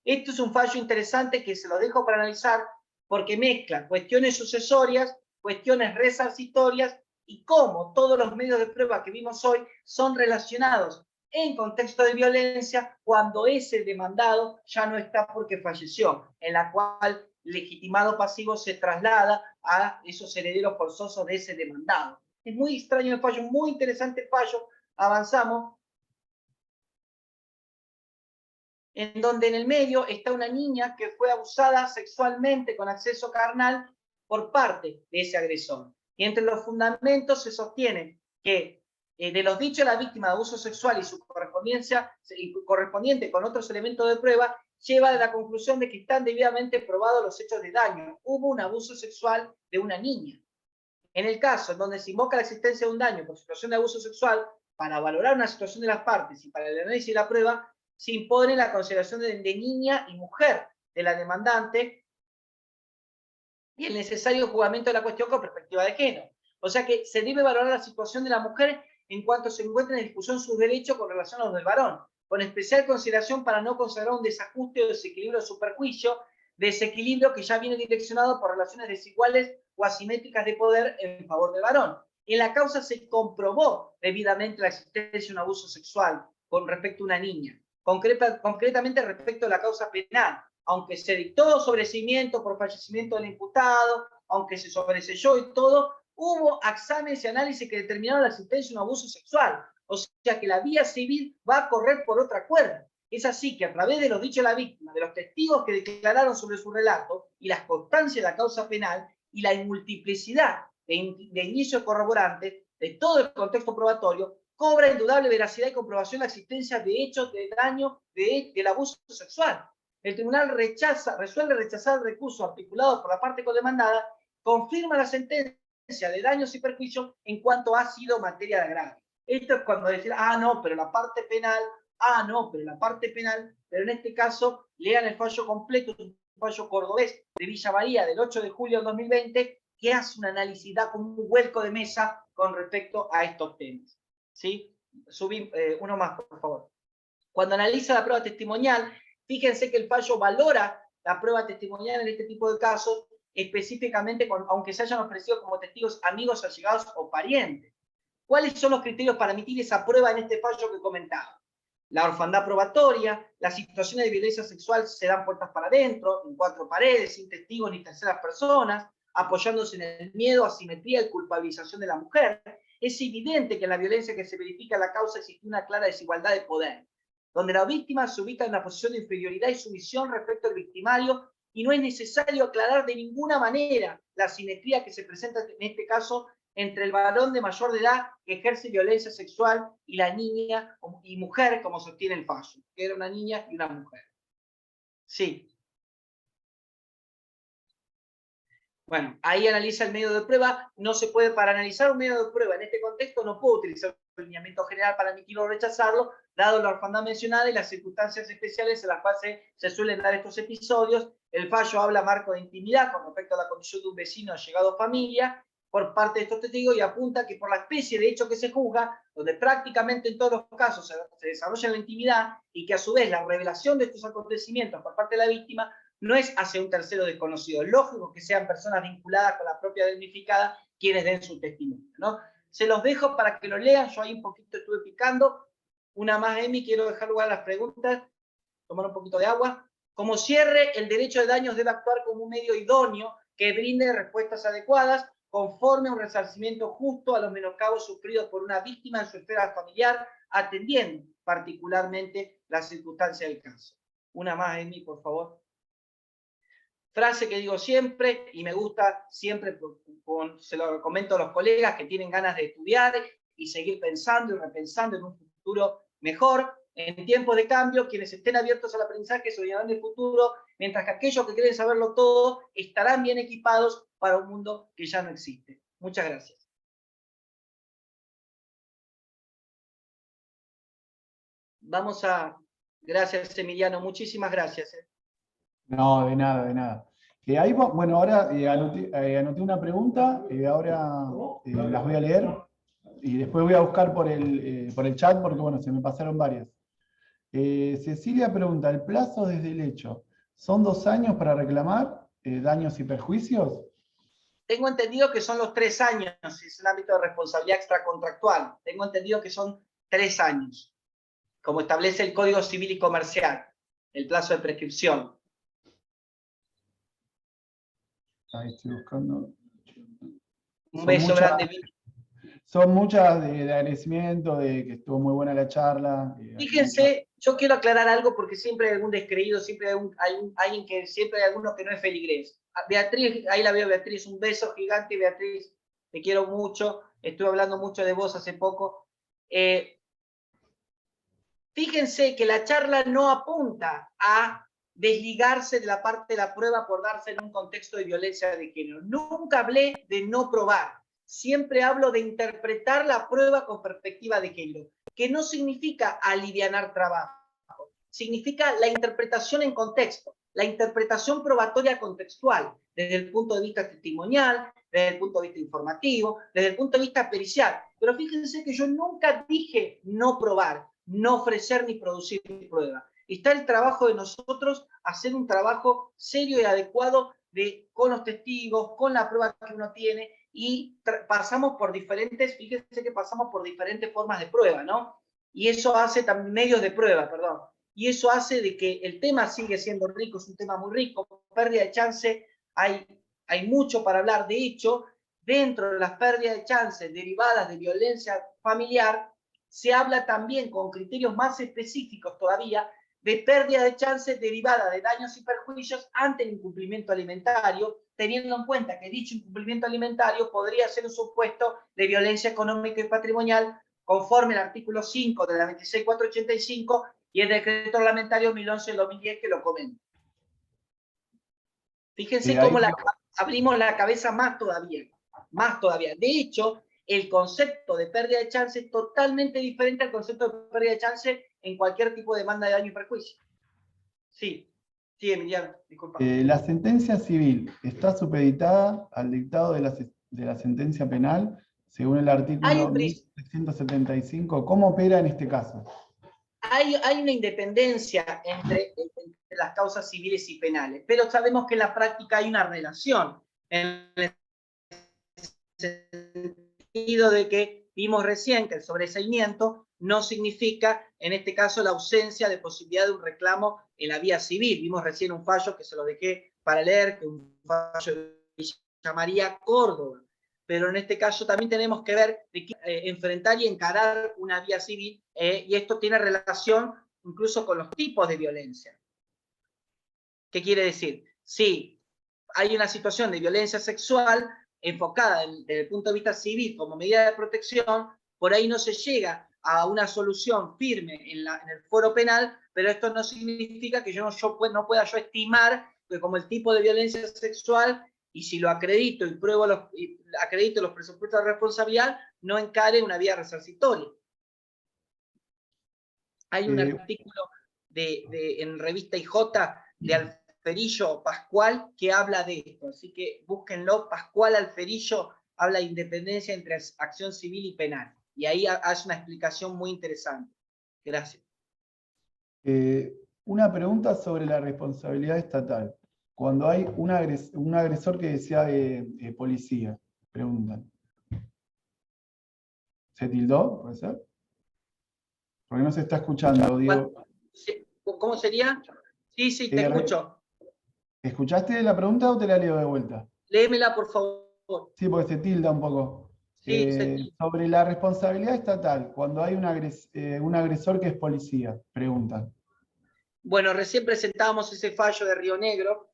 esto es un fallo interesante que se lo dejo para analizar porque mezcla cuestiones sucesorias, cuestiones resarcitorias y cómo todos los medios de prueba que vimos hoy son relacionados en contexto de violencia cuando ese demandado ya no está porque falleció, en la cual legitimado pasivo se traslada a esos herederos forzosos de ese demandado. Es muy extraño el fallo, muy interesante el fallo. Avanzamos. En donde en el medio está una niña que fue abusada sexualmente con acceso carnal por parte de ese agresor. Y entre los fundamentos se sostiene que de los dichos de la víctima de abuso sexual y su correspondiente con otros elementos de prueba, lleva a la conclusión de que están debidamente probados los hechos de daño. Hubo un abuso sexual de una niña. En el caso en donde se invoca la existencia de un daño por situación de abuso sexual, para valorar una situación de las partes y para el análisis de la prueba, se impone la consideración de niña y mujer de la demandante y el necesario juzgamiento de la cuestión con perspectiva de género. O sea que se debe valorar la situación de la mujer en cuanto se encuentra en discusión sus derechos con relación a los del varón, con especial consideración para no considerar un desajuste o desequilibrio de su perjuicio, desequilibrio que ya viene direccionado por relaciones desiguales o asimétricas de poder en favor del varón. En la causa se comprobó debidamente la existencia de un abuso sexual con respecto a una niña, concretamente respecto a la causa penal, aunque se dictó sobreseimiento por fallecimiento del imputado, aunque se sobreseyó y todo, hubo exámenes y análisis que determinaron la existencia de un abuso sexual. O sea que la vía civil va a correr por otra cuerda. Es así que a través de los dichos de la víctima, de los testigos que declararon sobre su relato y las constancias de la causa penal y la multiplicidad de indicios corroborantes de todo el contexto probatorio, cobra indudable veracidad y comprobación la existencia de hechos de daño del abuso sexual. El tribunal resuelve rechazar el recurso articulado por la parte codemandada, confirma la sentencia de daños y perjuicios en cuanto ha sido materia de agravio. Esto es cuando decir, no, pero la parte penal, pero en este caso, lean el fallo completo, es un fallo cordobés de Villa María del 8 de julio del 2020, que hace un análisis, da como un vuelco de mesa con respecto a estos temas. ¿Sí? Subí uno más, por favor. Cuando analiza la prueba testimonial, fíjense que el fallo valora la prueba testimonial en este tipo de casos, específicamente aunque se hayan ofrecido como testigos amigos, allegados o parientes. ¿Cuáles son los criterios para emitir esa prueba en este fallo que comentaba? la orfandad probatoria, las situaciones de violencia sexual se dan puertas para adentro, en 4 paredes, sin testigos ni terceras personas, apoyándose en el miedo, asimetría y culpabilización de la mujer. Es evidente que en la violencia que se verifica en la causa existe una clara desigualdad de poder, donde la víctima se ubica en una posición de inferioridad y sumisión respecto al victimario, y no es necesario aclarar de ninguna manera la asimetría que se presenta en este caso entre el varón de mayor de edad que ejerce violencia sexual y la niña y mujer, como sostiene el fallo, que era una niña y una mujer. Sí. Bueno, ahí analiza el medio de prueba. No se puede, para analizar un medio de prueba en este contexto, no puedo utilizar el lineamiento general para admitirlo o rechazarlo, dado la orfandad mencionada y las circunstancias especiales en las cuales se suelen dar estos episodios. El fallo habla marco de intimidad con respecto a la condición de un vecino llegado a familia por parte de estos testigos, y apunta que por la especie de hecho que se juzga, donde prácticamente en todos los casos se desarrolla la intimidad, y que a su vez la revelación de estos acontecimientos por parte de la víctima no es hacia un tercero desconocido. Es lógico que sean personas vinculadas con la propia damnificada quienes den su testimonio, ¿no? Se los dejo para que lo lean. Yo ahí un poquito estuve picando. Una más, Emi, quiero dejar lugar a las preguntas. Tomar un poquito de agua. Como cierre, el derecho de daños debe actuar como un medio idóneo que brinde respuestas adecuadas conforme a un resarcimiento justo a los menoscabos sufridos por una víctima en su esfera familiar, atendiendo particularmente las circunstancias del caso. Una más, Emi, por favor. Frase que digo siempre, y me gusta siempre, se lo comento a los colegas que tienen ganas de estudiar y seguir pensando y repensando en un futuro mejor. En tiempos de cambio, quienes estén abiertos al aprendizaje soñarán del futuro, mientras que aquellos que quieren saberlo todo estarán bien equipados para un mundo que ya no existe. Muchas gracias. Vamos a... Gracias, Emiliano. Muchísimas gracias. No, de nada, de nada. Ahí, bueno, ahora anoté una pregunta, ahora las voy a leer y después voy a buscar por el chat porque, bueno, se me pasaron varias. Cecilia pregunta, ¿el plazo desde el hecho son 2 años para reclamar daños y perjuicios? Tengo entendido que son los 3 años, es un ámbito de responsabilidad extracontractual. Tengo entendido que son 3 años, como establece el Código Civil y Comercial, el plazo de prescripción. Ahí estoy buscando. Un beso grande. Son muchas de agradecimiento, de que estuvo muy buena la charla. Fíjense, yo quiero aclarar algo porque siempre hay algún descreído, siempre hay alguno que no es feligrés. Beatriz, ahí la veo, Beatriz, un beso gigante, Beatriz, te quiero mucho, estuve hablando mucho de vos hace poco. Fíjense que la charla no apunta a desligarse de la parte de la prueba por darse en un contexto de violencia de género. Nunca hablé de no probar. Siempre hablo de interpretar la prueba con perspectiva de género, que no significa alivianar trabajo, significa la interpretación en contexto, la interpretación probatoria contextual, desde el punto de vista testimonial, desde el punto de vista informativo, desde el punto de vista pericial. Pero fíjense que yo nunca dije no probar, no ofrecer ni producir prueba. Está el trabajo de nosotros, hacer un trabajo serio y adecuado con los testigos, con la prueba que uno tiene, y pasamos por diferentes, fíjense que pasamos por diferentes formas de prueba, ¿no? Y eso hace también medios de prueba, perdón. Y eso hace de que el tema sigue siendo rico, es un tema muy rico. Pérdida de chance, hay mucho para hablar. De hecho, dentro de las pérdidas de chance derivadas de violencia familiar, se habla también con criterios más específicos todavía de pérdida de chances derivada de daños y perjuicios ante el incumplimiento alimentario, teniendo en cuenta que dicho incumplimiento alimentario podría ser un supuesto de violencia económica y patrimonial conforme al artículo 5 de la 26485 y el decreto reglamentario 1011 del 2010 que lo comenta. Fíjense cómo abrimos la cabeza más todavía, más todavía. De hecho, el concepto de pérdida de chance es totalmente diferente al concepto de pérdida de chance en cualquier tipo de demanda de daño y perjuicio. Sí, Emiliano, disculpa. La sentencia civil está supeditada al dictado de la sentencia penal, según el artículo 1375. ¿Cómo opera en este caso? Hay una independencia entre las causas civiles y penales, pero sabemos que en la práctica hay una relación. En el sentido de que vimos recién que el sobreseimiento no significa, en este caso, la ausencia de posibilidad de un reclamo en la vía civil. Vimos recién un fallo que se lo dejé para leer, que es un fallo de Villa María, Córdoba. Pero en este caso también tenemos que ver de qué, enfrentar y encarar una vía civil, y esto tiene relación incluso con los tipos de violencia. ¿Qué quiere decir? Si hay una situación de violencia sexual enfocada desde el punto de vista civil como medida de protección, por ahí no se llega a una solución firme en el foro penal, pero esto no significa que no pueda yo estimar que como el tipo de violencia sexual, y si lo acredito y acredito los presupuestos de responsabilidad, no encare una vía resarcitoria. Hay un artículo en revista IJ de Alferillo Pascual que habla de esto, así que búsquenlo. Pascual Alferillo habla de independencia entre acción civil y penal, y ahí hace una explicación muy interesante. Gracias. Una pregunta sobre la responsabilidad estatal. Cuando hay un agresor que decía de policía, preguntan. ¿Se tildó? ¿Puede ser? Porque no se está escuchando, Diego. ¿Cómo sería? Sí, te escucho. ¿Escuchaste la pregunta o te la leo de vuelta? Léemela, por favor. Sí, porque se tilda un poco. Sí, se tilda. Sobre la responsabilidad estatal, cuando hay un agresor que es policía, preguntan. Bueno, recién presentábamos ese fallo de Río Negro,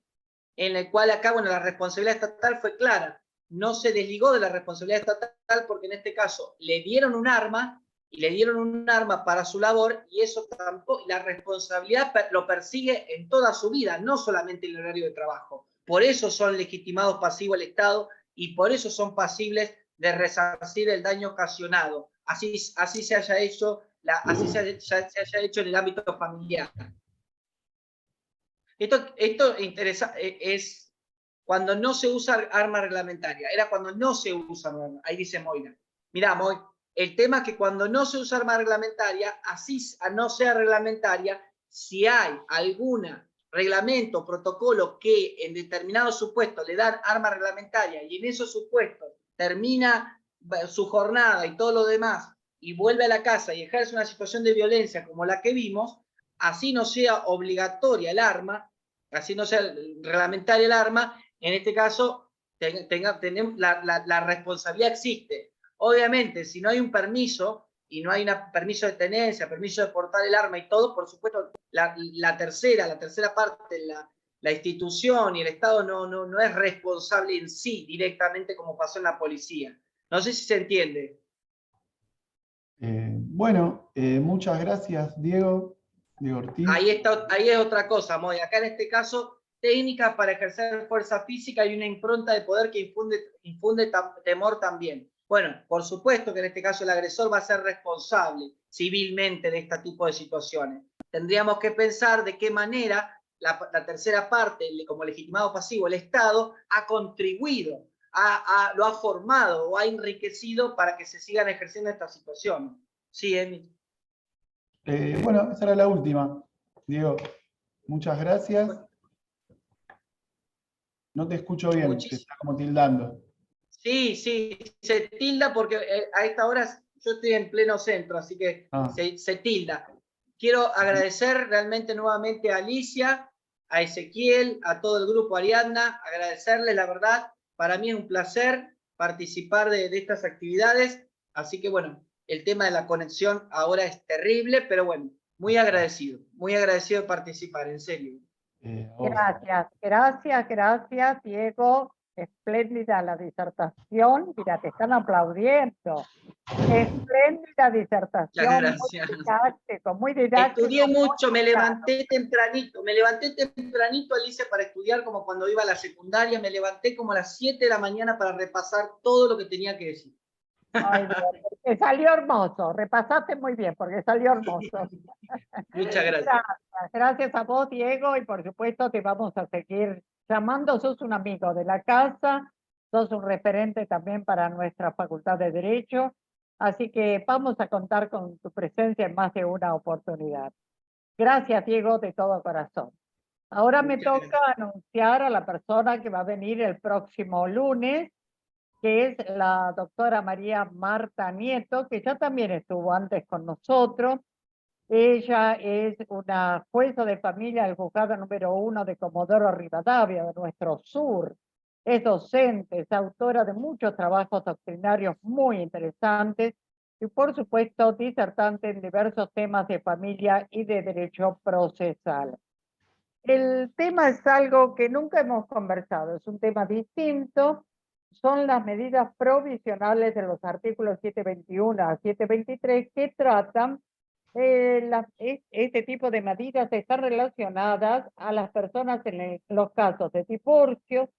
en el cual acá, bueno, la responsabilidad estatal fue clara. No se desligó de la responsabilidad estatal porque en este caso le dieron un arma, y le dieron un arma para su labor, y eso tampoco, la responsabilidad lo persigue en toda su vida, no solamente en el horario de trabajo. Por eso son legitimados pasivos al Estado, y por eso son pasibles de resarcir el daño ocasionado. Así se haya hecho, se haya hecho en el ámbito familiar. Esto interesa, es cuando no se usa arma reglamentaria. Era cuando no se usa arma. Ahí dice Moira. Mirá, Moy, el tema es que cuando no se usa arma reglamentaria, así a no sea reglamentaria, si hay algún reglamento o protocolo que en determinados supuestos le dan arma reglamentaria y en esos supuestos termina su jornada y todo lo demás y vuelve a la casa y ejerce una situación de violencia como la que vimos, así no sea obligatoria el arma, así no sea reglamentaria el arma, en este caso tenemos la responsabilidad existe. Obviamente, si no hay un permiso, y no hay un permiso de tenencia, permiso de portar el arma y todo, por supuesto, la tercera parte, la institución y el Estado no es responsable en sí directamente como pasó en la policía. No sé si se entiende. Bueno, muchas gracias, Diego Ortiz. Ahí es otra cosa, Moy. Acá en este caso, técnicas para ejercer fuerza física y una impronta de poder que infunde temor también. Bueno, por supuesto que en este caso el agresor va a ser responsable civilmente de este tipo de situaciones. Tendríamos que pensar de qué manera la tercera parte, como legitimado pasivo, el Estado, ha contribuido, lo ha formado o ha enriquecido para que se sigan ejerciendo estas situaciones. Sí, Emi. Bueno, esa era la última. Diego, muchas gracias. No te escucho bien, te está como tildando. Sí, se tilda porque a esta hora yo estoy en pleno centro, así que se tilda. Quiero agradecer realmente nuevamente a Alicia, a Ezequiel, a todo el grupo Ariadna, agradecerles, la verdad, para mí es un placer participar de estas actividades, así que bueno, el tema de la conexión ahora es terrible, pero bueno, muy agradecido de participar, en serio. Gracias, Diego. Espléndida la disertación. Mira, te están aplaudiendo. Espléndida disertación. Gracias. Muy didáctico. Estudié mucho, me levanté tempranito, Alicia, para estudiar como cuando iba a la secundaria. Me levanté como a las 7 de la mañana para repasar todo lo que tenía que decir. Ay, porque salió hermoso, repasaste muy bien, porque salió hermoso. Muchas gracias. Gracias a vos, Diego, y por supuesto te vamos a seguir llamando. Sos un amigo de la casa, sos un referente también para nuestra Facultad de Derecho, así que vamos a contar con tu presencia en más de una oportunidad. Gracias, Diego, de todo corazón. Ahora me toca anunciar a la persona que va a venir el próximo lunes, que es la doctora María Marta Nieto, que ya también estuvo antes con nosotros. Ella es una jueza de familia del juzgado número 1 de Comodoro Rivadavia, de nuestro sur. Es docente, es autora de muchos trabajos doctrinarios muy interesantes y, por supuesto, disertante en diversos temas de familia y de derecho procesal. El tema es algo que nunca hemos conversado, es un tema distinto. Son las medidas provisionales de los artículos 721 a 723 que tratan este tipo de medidas están relacionadas a las personas en los casos de divorcio,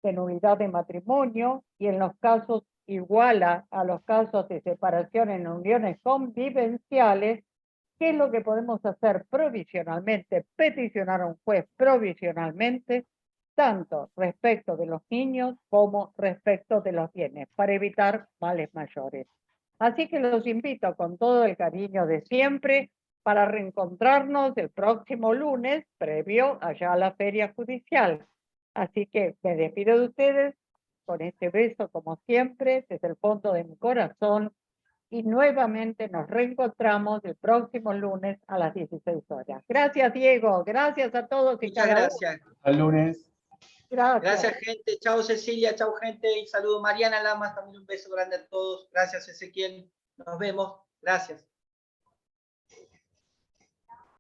de nulidad de matrimonio y en los casos igual a los casos de separación en uniones convivenciales. ¿Qué es lo que podemos hacer provisionalmente? Peticionar a un juez provisionalmente, tanto respecto de los niños como respecto de los bienes, para evitar males mayores. Así que los invito con todo el cariño de siempre para reencontrarnos el próximo lunes, previo allá a la feria judicial. Así que me despido de ustedes con este beso, como siempre, desde el fondo de mi corazón, y nuevamente nos reencontramos el próximo lunes a las 16 horas. Gracias, Diego. Gracias a todos y Muchas cada gracias. Al lunes. Gracias. Gracias, gente. Chao, Cecilia. Chao, gente. Y saludo Mariana Lamas. También un beso grande a todos. Gracias, Ezequiel. Nos vemos. Gracias.